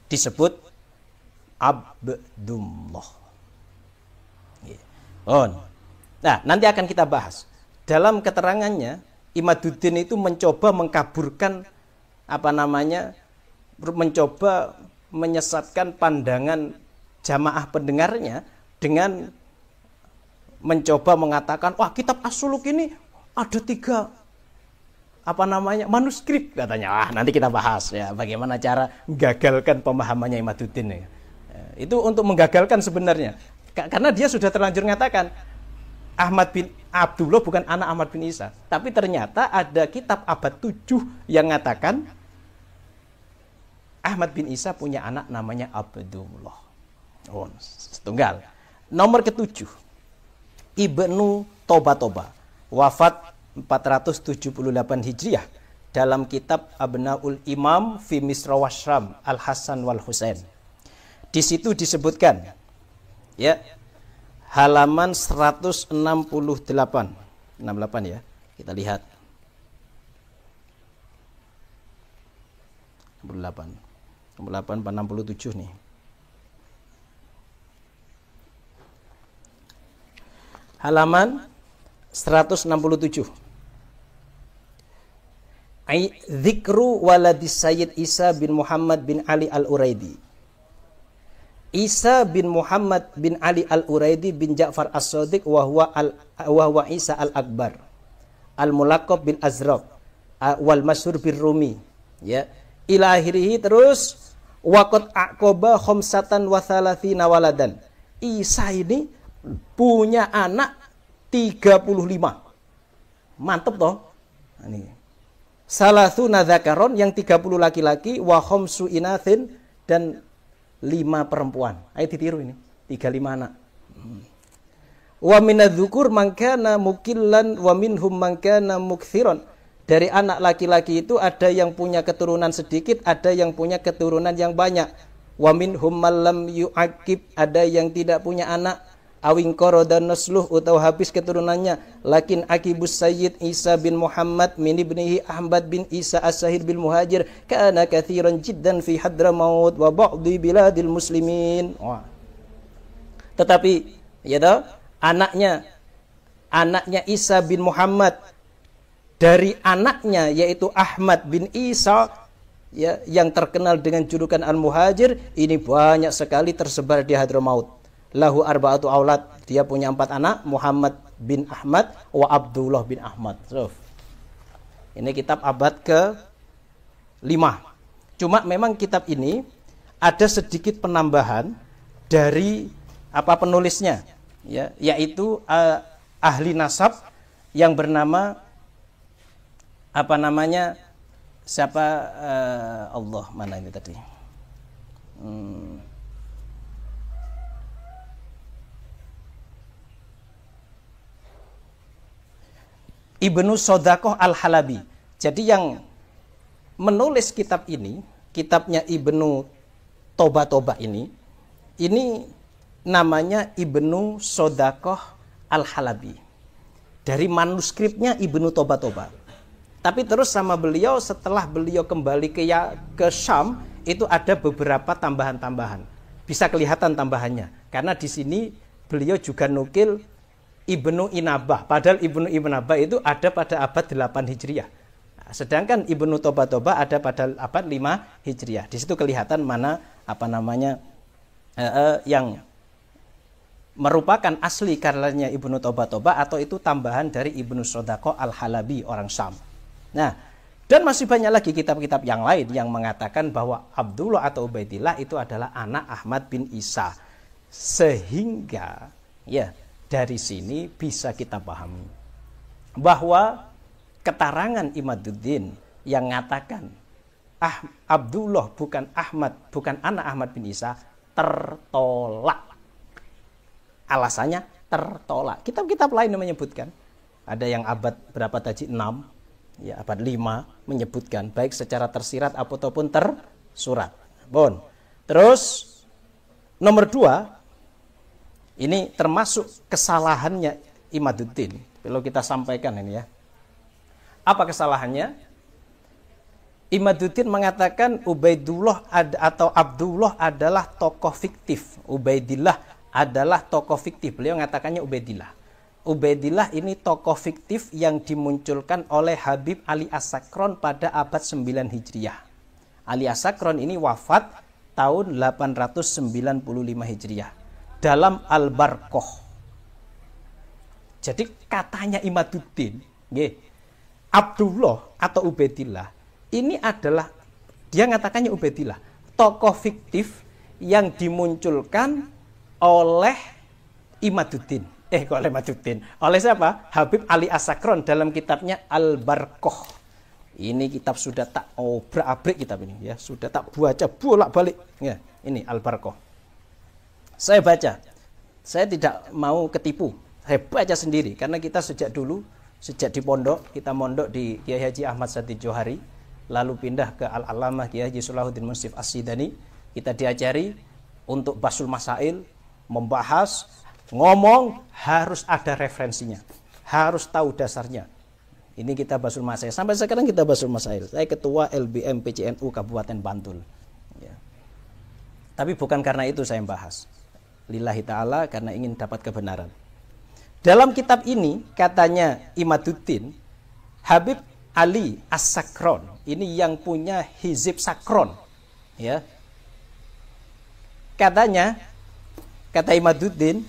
disebut Abdullah. Nah, nanti akan kita bahas. Dalam keterangannya, Imaduddin itu mencoba mengkaburkan mencoba menyesatkan pandangan jamaah pendengarnya dengan mencoba mengatakan, wah kitab As-Suluk ini ada 3 manuskrip katanya. Nanti kita bahas ya bagaimana cara menggagalkan pemahamannya Imaduddin ya. Itu untuk menggagalkan sebenarnya. Karena dia sudah terlanjur mengatakan Ahmad bin Abdullah bukan anak Ahmad bin Isa. Tapi ternyata ada kitab abad 7 yang mengatakan Ahmad bin Isa punya anak namanya Abdullah. Setunggal. Nomor ke-7, Ibnu Toba, wafat 478 Hijriah, dalam kitab Abnaul Imam fi Misra wa Syam Al-Hasan wal Husain. Di situ disebutkan ya, halaman 168 ya. Kita lihat 68 67 nih. halaman 167. Dzikru waladis Sayyid Isa bin Muhammad bin Ali al-Uraidi. Isa bin Muhammad bin Ali al-Uraidi bin Ja'far as-Sadiq wa huwa Isa al-Akbar al-mulaqab bil Azraq wal masyhur bir Rumi, ya, ila akhirih. Terus waqad aqaba khamsatan wa thalathina waladan. Isa ini punya anak 35. Mantep toh. Ini salasuna dzakaron, yang 30 laki-laki, wa khamsu inathin, dan 5 perempuan. Ayo ditiru ini, 35 anak. Wa minadzukur man kana mukillan wa minhum man kana mukthiron. Dari anak laki-laki itu ada yang punya keturunan sedikit, ada yang punya keturunan yang banyak. Wa minhum man lam yu'aqib, ada yang tidak punya anak. Awing qorodan nasluh, atau habis keturunannya. Lakin akibus Sayyid Isa bin Muhammad min ibnihi Ahmad bin Isa as-Sahir bil Muhajir kana kathiran jiddan fi Hadramaut wa ba'di biladil muslimin. Wah. Tetapi ya toh, anaknya Isa bin Muhammad, dari anaknya yaitu Ahmad bin Isa, ya, yang terkenal dengan julukan Al-Muhajir, ini banyak sekali tersebar di Hadramaut. Lahu arba'atu aulad, dia punya 4 anak, Muhammad bin Ahmad wa Abdullah bin Ahmad. So, ini kitab abad ke-5. Cuma memang kitab ini ada sedikit penambahan dari penulisnya, ya, yaitu ahli nasab yang bernama Allah, mana ini tadi? Ibnu Sodakoh al-Halabi. Jadi yang menulis kitab ini, kitabnya Ibnu Toba ini namanya Ibnu Sodakoh al-Halabi. Dari manuskripnya Ibnu Toba. Tapi terus sama beliau, setelah beliau kembali ke Syam, itu ada beberapa tambahan-tambahan. Bisa kelihatan tambahannya. Karena di sini beliau juga nukil Ibnu Inabah, padahal Ibnu Inabah itu ada pada abad 8 Hijriah. Sedangkan Ibnu Toba ada pada abad 5 Hijriah. Di situ kelihatan mana yang merupakan asli karyanya Ibnu Toba atau itu tambahan dari Ibnu Sodakoh al-Halabi, orang Syam. Nah, dan masih banyak lagi kitab-kitab yang lain yang mengatakan bahwa Abdullah atau Ubaidillah itu adalah anak Ahmad bin Isa. Sehingga ya, dari sini bisa kita pahami bahwa keterangan Imaduddin yang mengatakan Abdullah bukan anak Ahmad bin Isa tertolak. Alasannya tertolak. Kitab-kitab lain yang menyebutkan, ada yang abad berapa tadi? 6, ya, abad 5 menyebutkan baik secara tersirat ataupun tersurat. Bon. Terus nomor 2, ini termasuk kesalahannya Imaduddin. Kalau kita sampaikan ini ya. Apa kesalahannya? Imaduddin mengatakan Ubaidullah atau Abdullah adalah tokoh fiktif. Ubaidillah adalah tokoh fiktif. Beliau mengatakannya Ubaidillah. Ubaidillah ini tokoh fiktif yang dimunculkan oleh Habib Ali As-Sakron pada abad 9 Hijriah. Ali As-Sakron ini wafat tahun 895 Hijriah. Dalam Al-Barqoh. Jadi katanya Imaduddin, Abdullah atau Ubaidillah ini adalah, dia mengatakannya Ubaidillah, tokoh fiktif yang dimunculkan oleh Imaduddin. Oleh siapa? Habib Ali As-Sakron dalam kitabnya Al-Barqoh. Ini kitab sudah tak obrak-abrik kitab ini, ya, sudah tak baca bolak-balik. Ya, ini Al-Barqoh. Saya baca, saya tidak mau ketipu, saya baca sendiri, karena kita sejak di pondok, kita mondok di Kiai Haji Ahmad Sati Johari, lalu pindah ke Al-Alamah Kiai Haji Salahuddin Munsif As-Sidani, kita diajari untuk basul masail, membahas, ngomong, harus ada referensinya, harus tahu dasarnya. Ini kita basul masail, sampai sekarang kita basul masail. Saya ketua LBM PCNU Kabupaten Bantul, ya. Tapi bukan karena itu saya membahas. Lillahi ta'ala, karena ingin dapat kebenaran. Dalam kitab ini katanya Imaduddin, Habib Ali As-Sakron, ini yang punya Hizib Sakron, ya. Katanya, kata Imaduddin,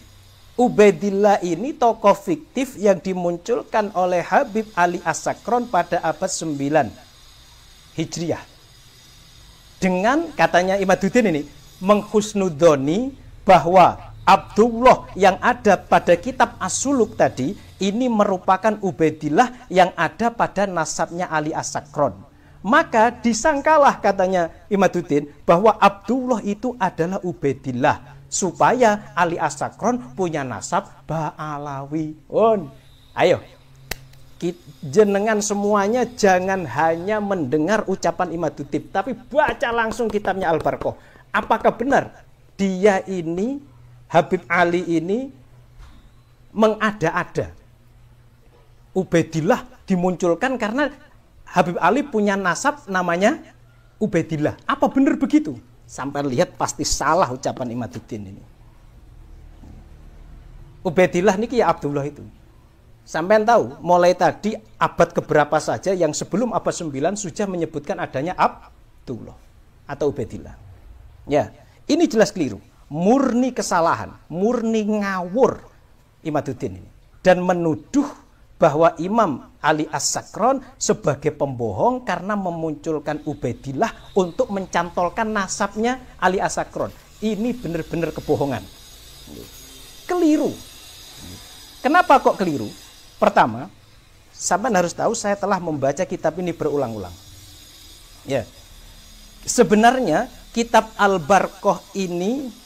Ubaidillah ini tokoh fiktif yang dimunculkan oleh Habib Ali As-Sakron pada abad 9 Hijriah. Dengan katanya Imaduddin ini menghusnudoni bahwa Abdullah yang ada pada kitab As-Suluk tadi ini merupakan Ubaidillah yang ada pada nasabnya Ali As-Sakron. Maka disangkalah katanya Imaduddin bahwa Abdullah itu adalah Ubaidillah, supaya Ali As-Sakron punya nasab Ba'alawi. Ayo, jenengan semuanya jangan hanya mendengar ucapan Imaduddin, tapi baca langsung kitabnya Al-Barqah. Apakah benar dia ini, Habib Ali ini, mengada-ada? Ubaidillah dimunculkan karena Habib Ali punya nasab namanya Ubaidillah. Apa benar begitu? Sampai lihat pasti salah ucapan Imaduddin ini. Ubaidillah niki ya Abdullah itu. Sampai tahu mulai tadi abad keberapa saja yang sebelum abad 9 sudah menyebutkan adanya Abdullah atau Ubaidillah. Ya, ini jelas keliru. Murni kesalahan, murni ngawur Imaduddin ini. Dan menuduh bahwa Imam Ali As-Sakron sebagai pembohong karena memunculkan Ubaidillah untuk mencantolkan nasabnya Ali As-Sakron. Ini benar-benar kebohongan. Keliru. Kenapa kok keliru? Pertama, sampean harus tahu saya telah membaca kitab ini berulang-ulang. Ya. Sebenarnya kitab Al-Barqah ini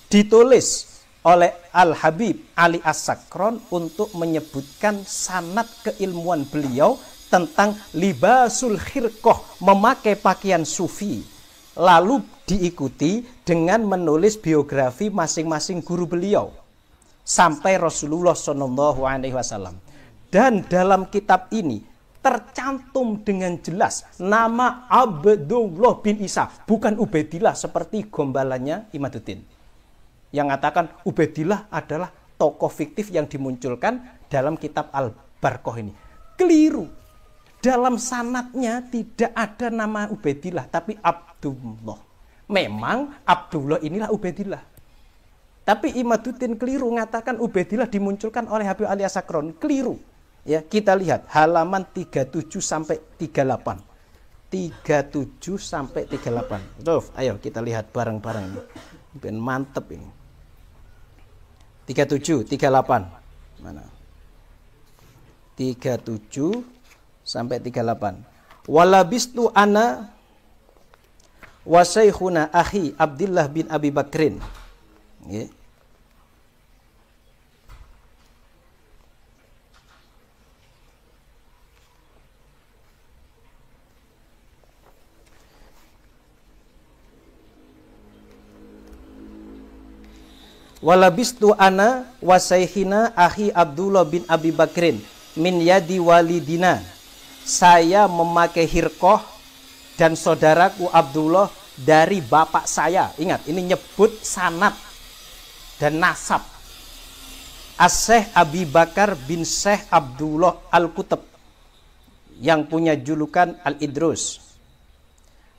ditulis oleh Al-Habib Ali As-Sakron untuk menyebutkan sanad keilmuan beliau tentang libasul khirqah, memakai pakaian sufi. Lalu diikuti dengan menulis biografi masing-masing guru beliau sampai Rasulullah SAW. Dan dalam kitab ini tercantum dengan jelas nama Abdullah bin Isa, bukan Ubaidillah seperti gombalannya Imaduddin yang mengatakan Ubaidillah adalah tokoh fiktif yang dimunculkan dalam kitab Al-Barqah ini. Keliru. Dalam sanadnya tidak ada nama Ubaidillah, tapi Abdullah. Memang Abdullah inilah Ubaidillah. Tapi Imaduddin keliru mengatakan Ubaidillah dimunculkan oleh Habib Ali As-Sakron. Keliru. Ya, kita lihat halaman 37 sampai 38. 37 sampai 38. Tuh, ayo kita lihat bareng-bareng ini. Ben mantep ini. 37, 38. Mana? 37 sampai 38. Walabistu ana wa syekhuna akhi Abdullah bin Abi Bakrin. Nggih. Walabistu ana wa sayhina akhi Abdullah bin Abi Bakrin min yadi walidina. Saya memakai hirqah dan saudaraku Abdullah dari bapak saya. Ingat, ini nyebut sanad dan nasab. As-Syekh Abi Bakar bin Syekh Abdullah Al-Kutub yang punya julukan Al-Idrus.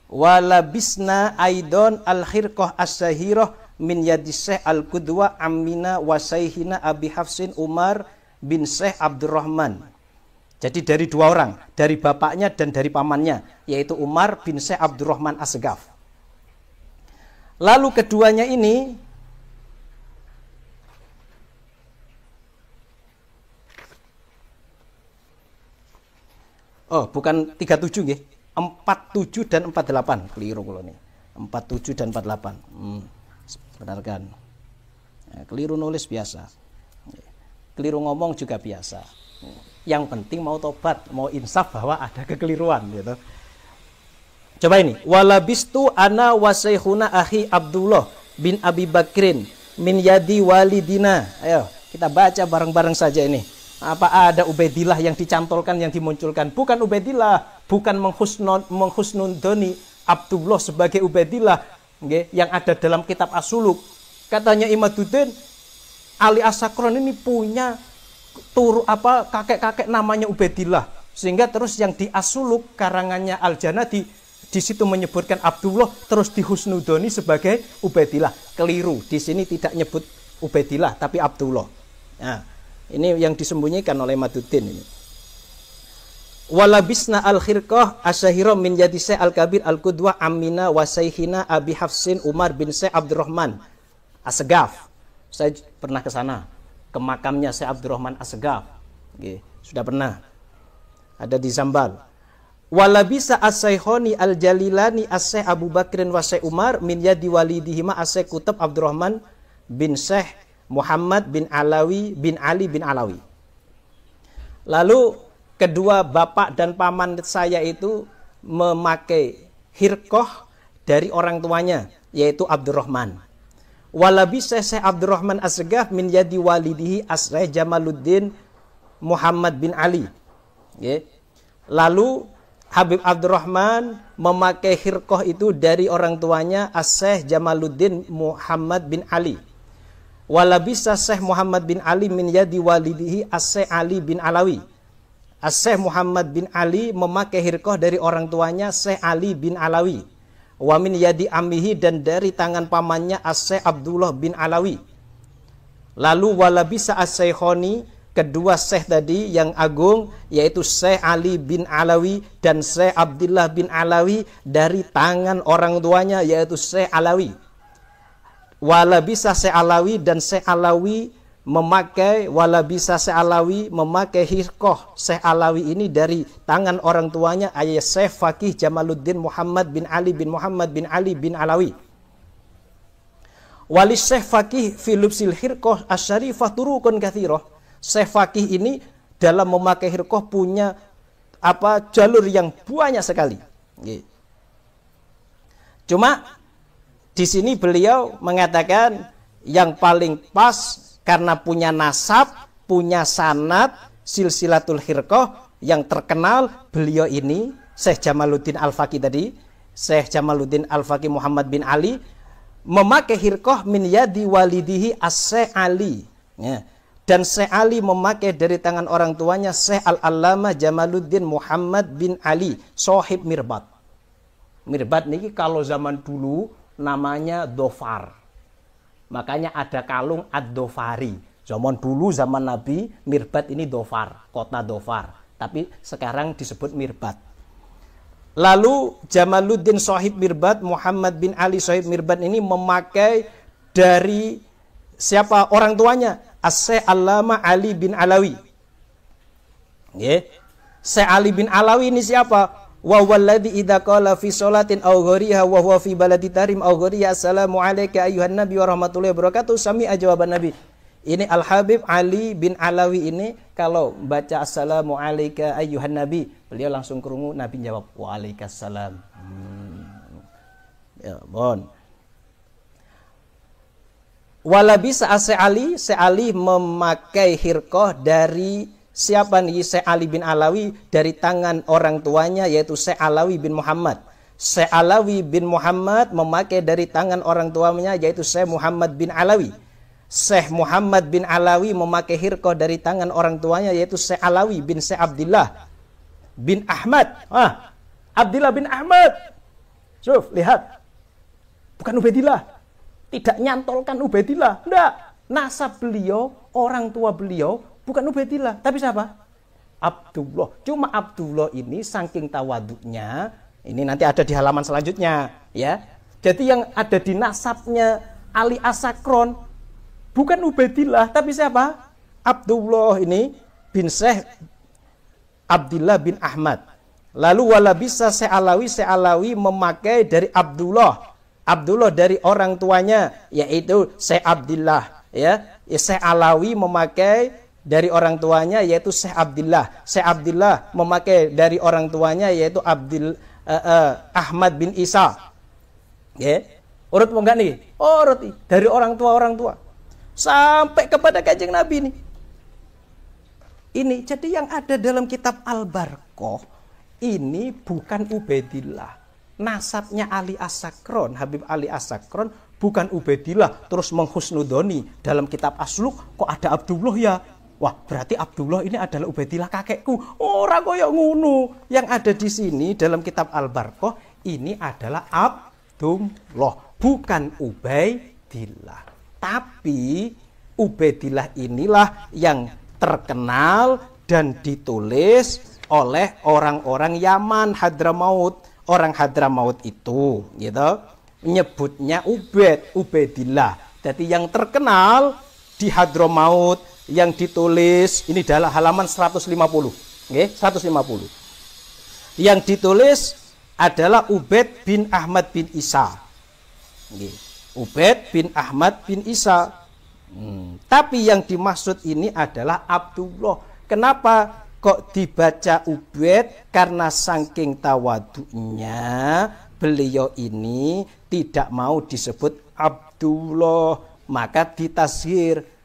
Walabisna aidon al-khirqah as-sahirah min yadi Syekh Al-Qudwa Amina wa Sayhina Abi Hafsin Umar bin Syekh Abdurrahman. Jadi dari dua orang, dari bapaknya dan dari pamannya, yaitu Umar bin Syekh Abdurrahman As-Segaf. Lalu keduanya ini bukan 37 nggih, 47 dan 48. Keliru kula nih. 47 dan 48. Benarkan. Ya, keliru nulis biasa. Keliru ngomong juga biasa. Yang penting mau tobat, mau insaf bahwa ada kekeliruan gitu. Coba ini, walabistu ana wa syekhuna akhi Abdullah bin Abi Bakrin min yadi walidina. Ayo, kita baca bareng-bareng saja ini. Apa ada Ubaidillah yang dicantolkan, yang dimunculkan? Bukan Ubaidillah, bukan menghusnudoni Abdullah sebagai Ubaidillah, okay, yang ada dalam kitab As-Suluk. Katanya Imaduddin, Ali As-Sakron ini punya kakek-kakek namanya Ubaidillah, sehingga terus yang di As-Suluk karangannya Al-Janadi di situ menyebutkan Abdullah, terus dihusnudoni sebagai Ubaidillah. Keliru, di sini tidak nyebut Ubaidillah tapi Abdullah. Nah, ini yang disembunyikan oleh Maduddin ini. Walabisna al-khirqah asyahira min yadi Syekh al-Kabir al-Qudwah Amina wa Saykhina Abi Hafsin Umar bin Syekh Abdurrahman As-Segaf. Saya pernah ke sana, ke makamnya Syekh Abdurrahman As-Segaf. Sudah pernah. Ada di Zambal. Walabisa as-Saikhoni al-Jalilani as-Syekh Abu Bakrin wa Syekh Umar min yadi walidihima as-Syekh Kutab Abdurrahman bin Syekh Muhammad bin Alawi bin Ali bin Alawi. Lalu kedua bapak dan paman saya itu memakai hirqah dari orang tuanya, yaitu Abdurrahman. Walabisa Syekh Abdurrahman As-Segaf min yadi walidihi as-Syekh Jamaluddin Muhammad bin Ali. Lalu Habib Abdurrahman memakai hirqah itu dari orang tuanya as-Syekh Jamaluddin Muhammad bin Ali. Walabisa Syekh Muhammad bin Ali min yadi walidihi as-Syekh Ali bin Alawi. As-Syekh Muhammad bin Ali memakai hirqah dari orang tuanya Syekh Ali bin Alawi. Wa min yadi ammihi, dan dari tangan pamannya As-Syekh Abdullah bin Alawi. Lalu walabisa as-Saikhoni, kedua Syekh tadi yang agung, yaitu Syekh Ali bin Alawi dan Syekh Abdullah bin Alawi, dari tangan orang tuanya yaitu Syekh Alawi. Walabisa Syekh Alawi, dan Syekh Alawi memakai hirqah Syekh Alawi ini dari tangan orang tuanya ayah Syekh Faqih Jamaluddin Muhammad bin Ali bin Muhammad bin Ali bin Alawi. Wali Syekh Faqih fi lubsil hirqah asyarifah turukun katsirah. Syekh Faqih ini dalam memakai hirqah punya jalur yang banyak sekali. Cuma di sini beliau mengatakan yang paling pas karena punya nasab, punya sanad, silsilatul hirqah yang terkenal, beliau ini Syekh Jamaluddin Al-Faqih tadi, Syekh Jamaluddin Al-Faqih Muhammad bin Ali memakai hirqah min yadi walidihi as-Syekh Ali. Dan Syekh Ali memakai dari tangan orang tuanya Syekh Al-Allamah Jamaluddin Muhammad bin Ali, Sohib Mirbat. Mirbat niki kalau zaman dulu namanya dhofar. Makanya ada kalung ad-Dhofari. Zaman dulu, zaman Nabi, Mirbat ini Dhofar, kota Dhofar. Tapi sekarang disebut Mirbat. Lalu Jamaluddin Sohib Mirbat, Muhammad bin Ali Sohib Mirbat ini memakai dari siapa? Orang tuanya, As-Syekh Allamah Ali bin Alawi. Syekh Ali bin Alawi ini siapa? Wa walladzi idza qala fi sholatin aw ghariha wa huwa fi baladi tarim aw ghariha assalamu alayka ayyuhan nabi wa rahmatullahi wa barakatuh sami'a jawaban nabi. Ini Al-Habib Ali bin Alawi ini kalau baca assalamu alayka ayyuhan nabi, beliau langsung krungu Nabi jawab waalaikumsalam. Ya, bon. Wala bisa Syekh Ali memakai hirqah dari siapa nih? Syekh Ali bin Alawi dari tangan orang tuanya yaitu Syekh Alawi bin Muhammad. Syekh Alawi bin Muhammad memakai dari tangan orang tuanya yaitu Syekh Muhammad bin Alawi. Syekh Muhammad bin Alawi memakai hirqah dari tangan orang tuanya yaitu Syekh Alawi bin Syekh Abdullah bin Ahmad. Abdullah bin Ahmad. Lihat. Bukan Ubaidillah. Tidak nyantolkan Ubaidillah. Enggak. Nasab beliau, orang tua beliau bukan Ubaidillah, tapi siapa? Abdullah. Cuma Abdullah ini saking tawaduknya, ini nanti ada di halaman selanjutnya, ya. Jadi yang ada di nasabnya Ali As-Sakron bukan Ubaidillah, tapi siapa? Abdullah ini bin Syekh Abdullah bin Ahmad. Lalu walabisa Syekh Alawi memakai dari Abdullah dari orang tuanya yaitu Syekh Abdullah, ya. Syekh Alawi memakai dari orang tuanya yaitu Syekh Abdullah. Syekh Abdullah memakai dari orang tuanya yaitu Ahmad bin Isa. Urut mau enggak nih? Urut dari orang tua sampai kepada Kanjeng Nabi nih. Ini jadi yang ada dalam kitab Al-Barqah ini bukan Ubaidillah, nasabnya Ali As-Sakron, Habib Ali As-Sakron bukan Ubaidillah terus menghusnudoni dalam kitab Asluk kok ada Abdullah ya. Wah, berarti Abdullah ini adalah Ubaidillah kakekku. Ora koyo ngono. Yang ada di sini dalam kitab Al-Barqah ini adalah Abdullah, bukan Ubaidillah. Tapi Ubaidillah inilah yang terkenal dan ditulis oleh orang-orang Yaman, Hadramaut. Orang Hadramaut itu gitu menyebutnya Ubaidillah. Jadi yang terkenal di Hadramaut yang ditulis ini adalah halaman 150. Nggih, 150. Yang ditulis adalah Ubaid bin Ahmad bin Isa. Nggih, Ubaid bin Ahmad bin Isa. Tapi yang dimaksud ini adalah Abdullah. Kenapa kok dibaca Ubaid? Karena saking tawadhunya beliau ini tidak mau disebut Abdullah, maka ditasghir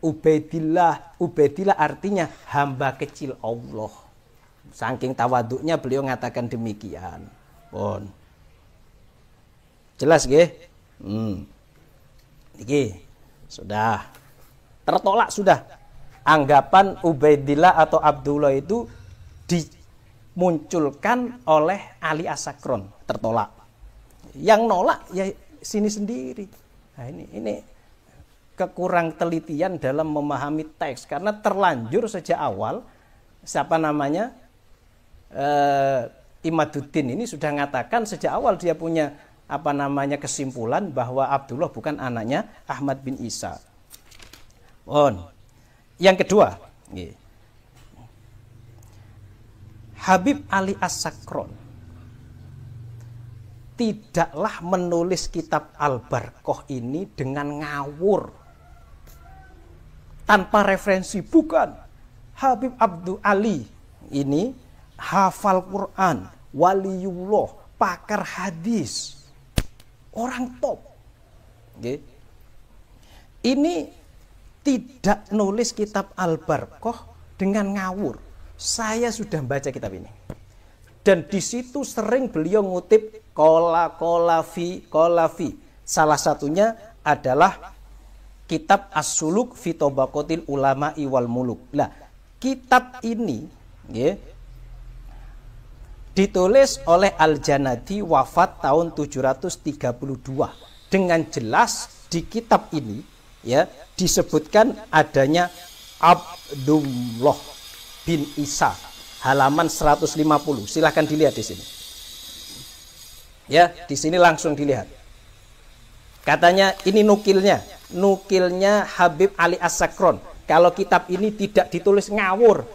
Ubaidillah. Ubaidillah artinya hamba kecil Allah. Saking tawadhunya beliau mengatakan demikian. Pun jelas nggih? Niki sudah tertolak sudah. Anggapan Ubaidillah atau Abdullah itu dimunculkan oleh Ali As-Sakron, tertolak. Yang nolak ya sini sendiri. Nah, ini kekurang telitian dalam memahami teks karena terlanjur sejak awal siapa namanya Imaduddin ini sudah mengatakan sejak awal dia punya apa namanya kesimpulan bahwa Abdullah bukan anaknya Ahmad bin Isa. Yang kedua, Habib Ali As-Sakron tidaklah menulis kitab Al-Barqah ini dengan ngawur tanpa referensi, bukan. Habib Abdul Ali ini hafal Quran, waliullah, pakar hadis, orang top. Ini tidak nulis kitab Al-Barqah dengan ngawur. Saya sudah baca kitab ini. Dan di situ sering beliau ngutip kola fi. Salah satunya adalah kitab As-Suluk fi Tabaqatil Ulama wal Muluk. Nah, kitab ini ditulis oleh Al-Janadi wafat tahun 732. Dengan jelas di kitab ini disebutkan adanya Abdullah bin Isa, halaman 150. Silahkan dilihat di sini. Ya, di sini langsung dilihat. Katanya ini nukilnya Habib Ali As-Sakron. Kalau kitab ini tidak ditulis ngawur,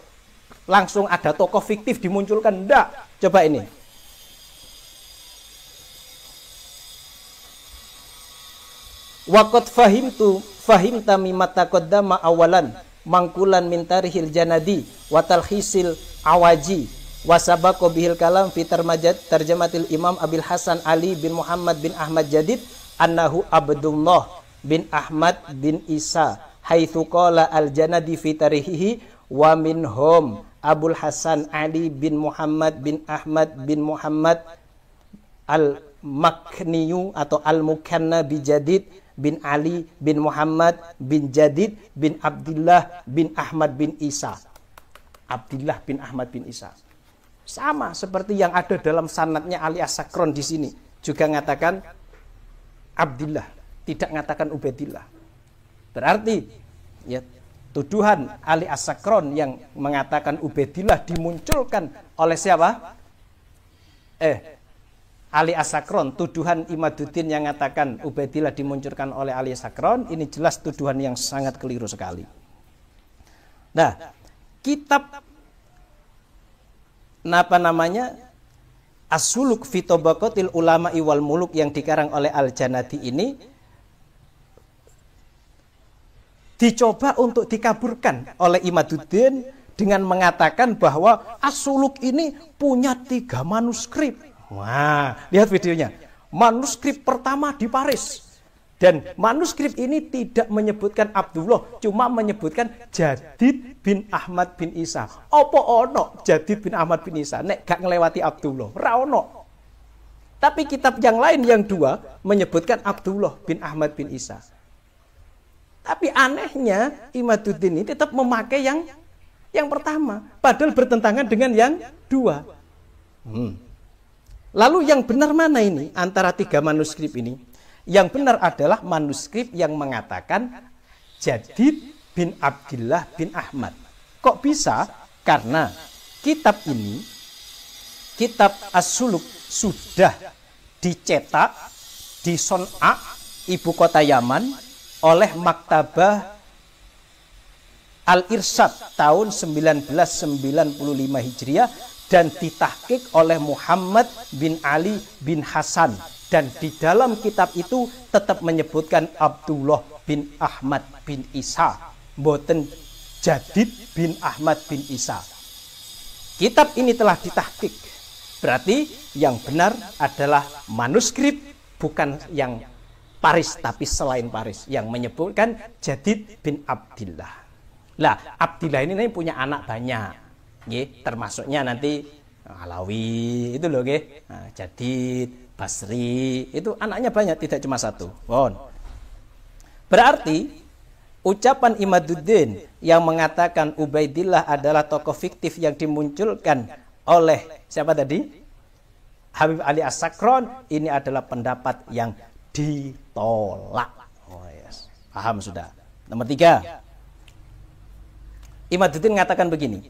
langsung ada tokoh fiktif dimunculkan, enggak. Coba ini. Waqad fahimta mimma taqaddama awalan mangkulan min tarihil janadi wa talkhisil awaji wa sabaqa bihil kalam fi tarjamatil Imam Abil Hasan Ali bin Muhammad bin Ahmad Jadid annahu Abdullah bin Ahmad bin Isa haitsu qala al-Janadi fi tarihihi wa minhum Abul Hasan Ali bin Muhammad bin Ahmad bin Muhammad al-Makniyu atau al-Mukanna bi Jadid bin Ali bin Muhammad bin Jadid bin Abdullah bin Ahmad bin Isa. Abdullah bin Ahmad bin Isa. Sama seperti yang ada dalam sanadnya Ali As-Sakron di sini. Juga mengatakan Abdullah, tidak mengatakan Ubaidillah. Berarti tuduhan Ali As-Sakron yang mengatakan Ubaidillah dimunculkan oleh siapa? Ali As-Sakron, tuduhan Imaduddin yang mengatakan Ubaidillah dimunculkan oleh Ali As-Sakron, ini jelas tuduhan yang sangat keliru sekali. Nah, kitab As-Suluk fi Tabaqatil Ulama wal Muluk yang dikarang oleh Al-Janadi ini dicoba untuk dikaburkan oleh Imaduddin dengan mengatakan bahwa As-Suluk ini punya 3 manuskrip. Wah, lihat videonya. Manuskrip pertama di Paris. Dan manuskrip ini tidak menyebutkan Abdullah, cuma menyebutkan Jadid bin Ahmad bin Isa. Apa ono Jadid bin Ahmad bin Isa nek gak ngelewati Abdullah? Ra ono. Tapi kitab yang lain yang dua menyebutkan Abdullah bin Ahmad bin Isa. Tapi anehnya Imaduddin ini tetap memakai yang pertama, padahal bertentangan dengan yang dua. Lalu yang benar mana ini antara tiga manuskrip ini? Yang benar adalah manuskrip yang mengatakan Jadid bin Abdullah bin Ahmad. Kok bisa? Karena kitab ini, kitab As-Suluk, sudah dicetak di Son'a, ibu kota Yaman, oleh Maktabah Al-Irsyad tahun 1995 Hijriah dan ditahqiq oleh Muhammad bin Ali bin Hasan. Dan di dalam kitab itu tetap menyebutkan Abdullah bin Ahmad bin Isa, boten Jadid bin Ahmad bin Isa. Kitab ini telah ditahqiq. Berarti yang benar adalah manuskrip, bukan yang Paris, tapi selain Paris, yang menyebutkan Jadid bin Abdillah. Lah, Abdillah ini punya anak banyak, termasuknya nanti Alawi, itu loh, nah, Jadid, Basri, itu anaknya banyak, tidak cuma satu. Berarti ucapan Imaduddin yang mengatakan Ubaidillah adalah tokoh fiktif yang dimunculkan oleh siapa tadi? Habib Ali As-Sakron, ini adalah pendapat yang ditolak. Paham sudah. Nomor 3, Imaduddin mengatakan begini,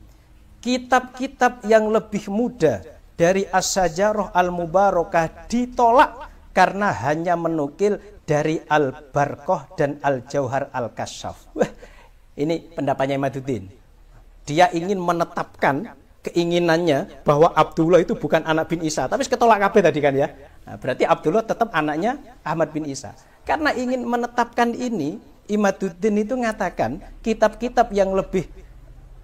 kitab-kitab yang lebih muda dari As-Sajarah Al-Mubarakah ditolak karena hanya menukil dari Al-Barqah dan Al-Jauhar Al-Kasyaf. Ini pendapatnya Imaduddin. Dia ingin menetapkan keinginannya bahwa Abdullah itu bukan anak bin Isa, tapi ketolak kabeh tadi kan ya. Nah, berarti Abdullah tetap anaknya Ahmad bin Isa. Karena ingin menetapkan ini, Imaduddin itu mengatakan kitab-kitab yang lebih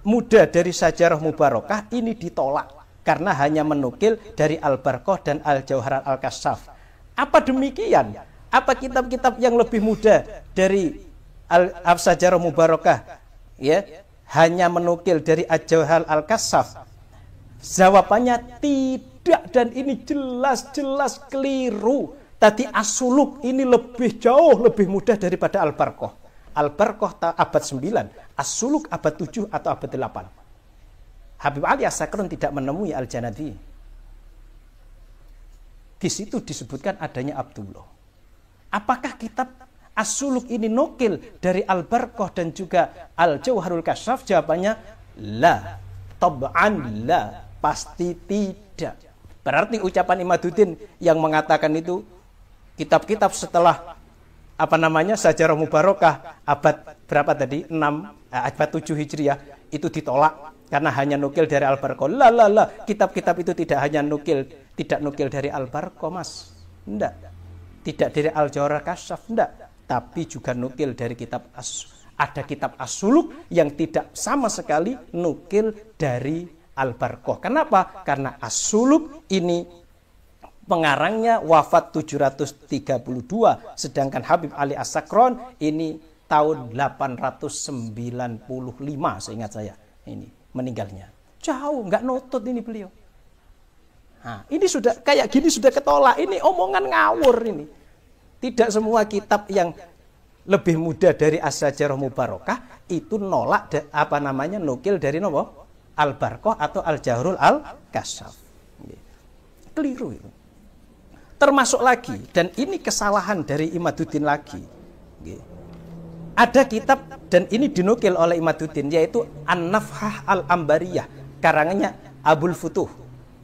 muda dari Sajarah Mubarakah ini ditolak karena hanya menukil dari Al-Barqah dan Al-Jauhar Al-Kasyaf. Apa demikian? Apa kitab-kitab yang lebih muda dari Al-Sajarah Mubarakah ya hanya menukil dari Al-Jauhar Al-Kasyaf? Jawabannya tidak, dan ini jelas-jelas keliru. Tadi As-Suluk ini jauh lebih mudah daripada Al-Barqah. Al-Barqah abad 9, As-Suluk abad 7 atau abad 8. Habib Ali As-Sakron tidak menemui Al-Janadi. Di situ disebutkan adanya Abdullah. Apakah kitab As-Suluk ini nukil dari Al-Barqah dan juga Al-Jauharul Kasyaf? Jawabannya la, tab'an la, pasti tidak. Berarti ucapan Imaduddin yang mengatakan itu kitab-kitab setelah Sajarah Mubarakah abad berapa tadi? 6 abad 7 Hijriah itu ditolak karena hanya nukil dari Al-Barqah. La, kitab-kitab itu tidak hanya tidak nukil dari Al-Barqah, Mas. Enggak. Tidak dari Al-Jauhar Kasyaf, enggak. Tapi juga nukil dari kitab ada kitab As-Suluk yang tidak sama sekali nukil dari Al-Barqah. Kenapa? Karena As-Suluk ini pengarangnya wafat 732, sedangkan Habib Ali As-Sakron ini tahun 895 seingat saya ini meninggalnya. Jauh, nggak nutut ini beliau. Nah, ini sudah kayak gini sudah ketolak. Ini omongan ngawur ini. Tidak semua kitab yang lebih muda dari As-Sajarah Mubarakah itu nolak nukil dari Al-Barqah atau Al-Jauharul Al-Kasyaf. Keliru itu. Termasuk lagi, dan ini kesalahan dari Imaduddin lagi. Ada kitab dan ini dinukil oleh Imaduddin, yaitu An-Nafhah Al-Ambariyah, karangannya Abul Futuh.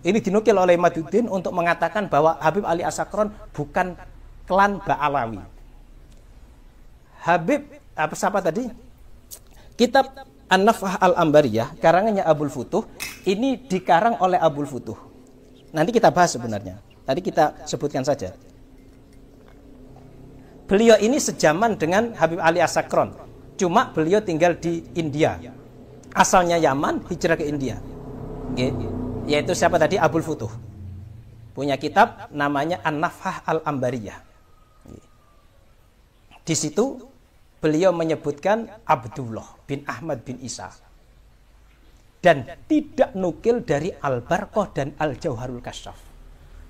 Ini dinukil oleh Imaduddin untuk mengatakan bahwa Habib Ali As-Sakron bukan klan Ba'alawi. Siapa tadi? Kitab An-Nafhah Al-Ambariyah, karangannya Abul Futuh, ini dikarang oleh Abul Futuh. Nanti kita bahas sebenarnya. Tadi kita sebutkan saja. Beliau ini sejaman dengan Habib Ali As-Sakron. Cuma beliau tinggal di India. Asalnya Yaman, hijrah ke India. Yaitu siapa tadi? Abul Futuh. Punya kitab namanya An-Nafhah Al-Ambariyah. Di situ beliau menyebutkan Abdullah bin Ahmad bin Isa. Dan tidak nukil dari Al-Barqah dan Al-Jauharul Kasyaf.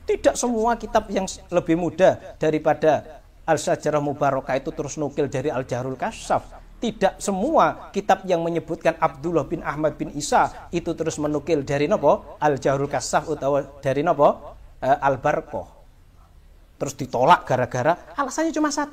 Tidak semua kitab yang lebih muda daripada Al-Syajarah Mubarakah itu terus nukil dari Al-Jahrul Kasyaf. Tidak semua kitab yang menyebutkan Abdullah bin Ahmad bin Isa itu terus menukil dari nopo Al-Jahrul Kasyaf utawa dari nopo Al-Barqah. Terus ditolak gara-gara alasannya cuma satu.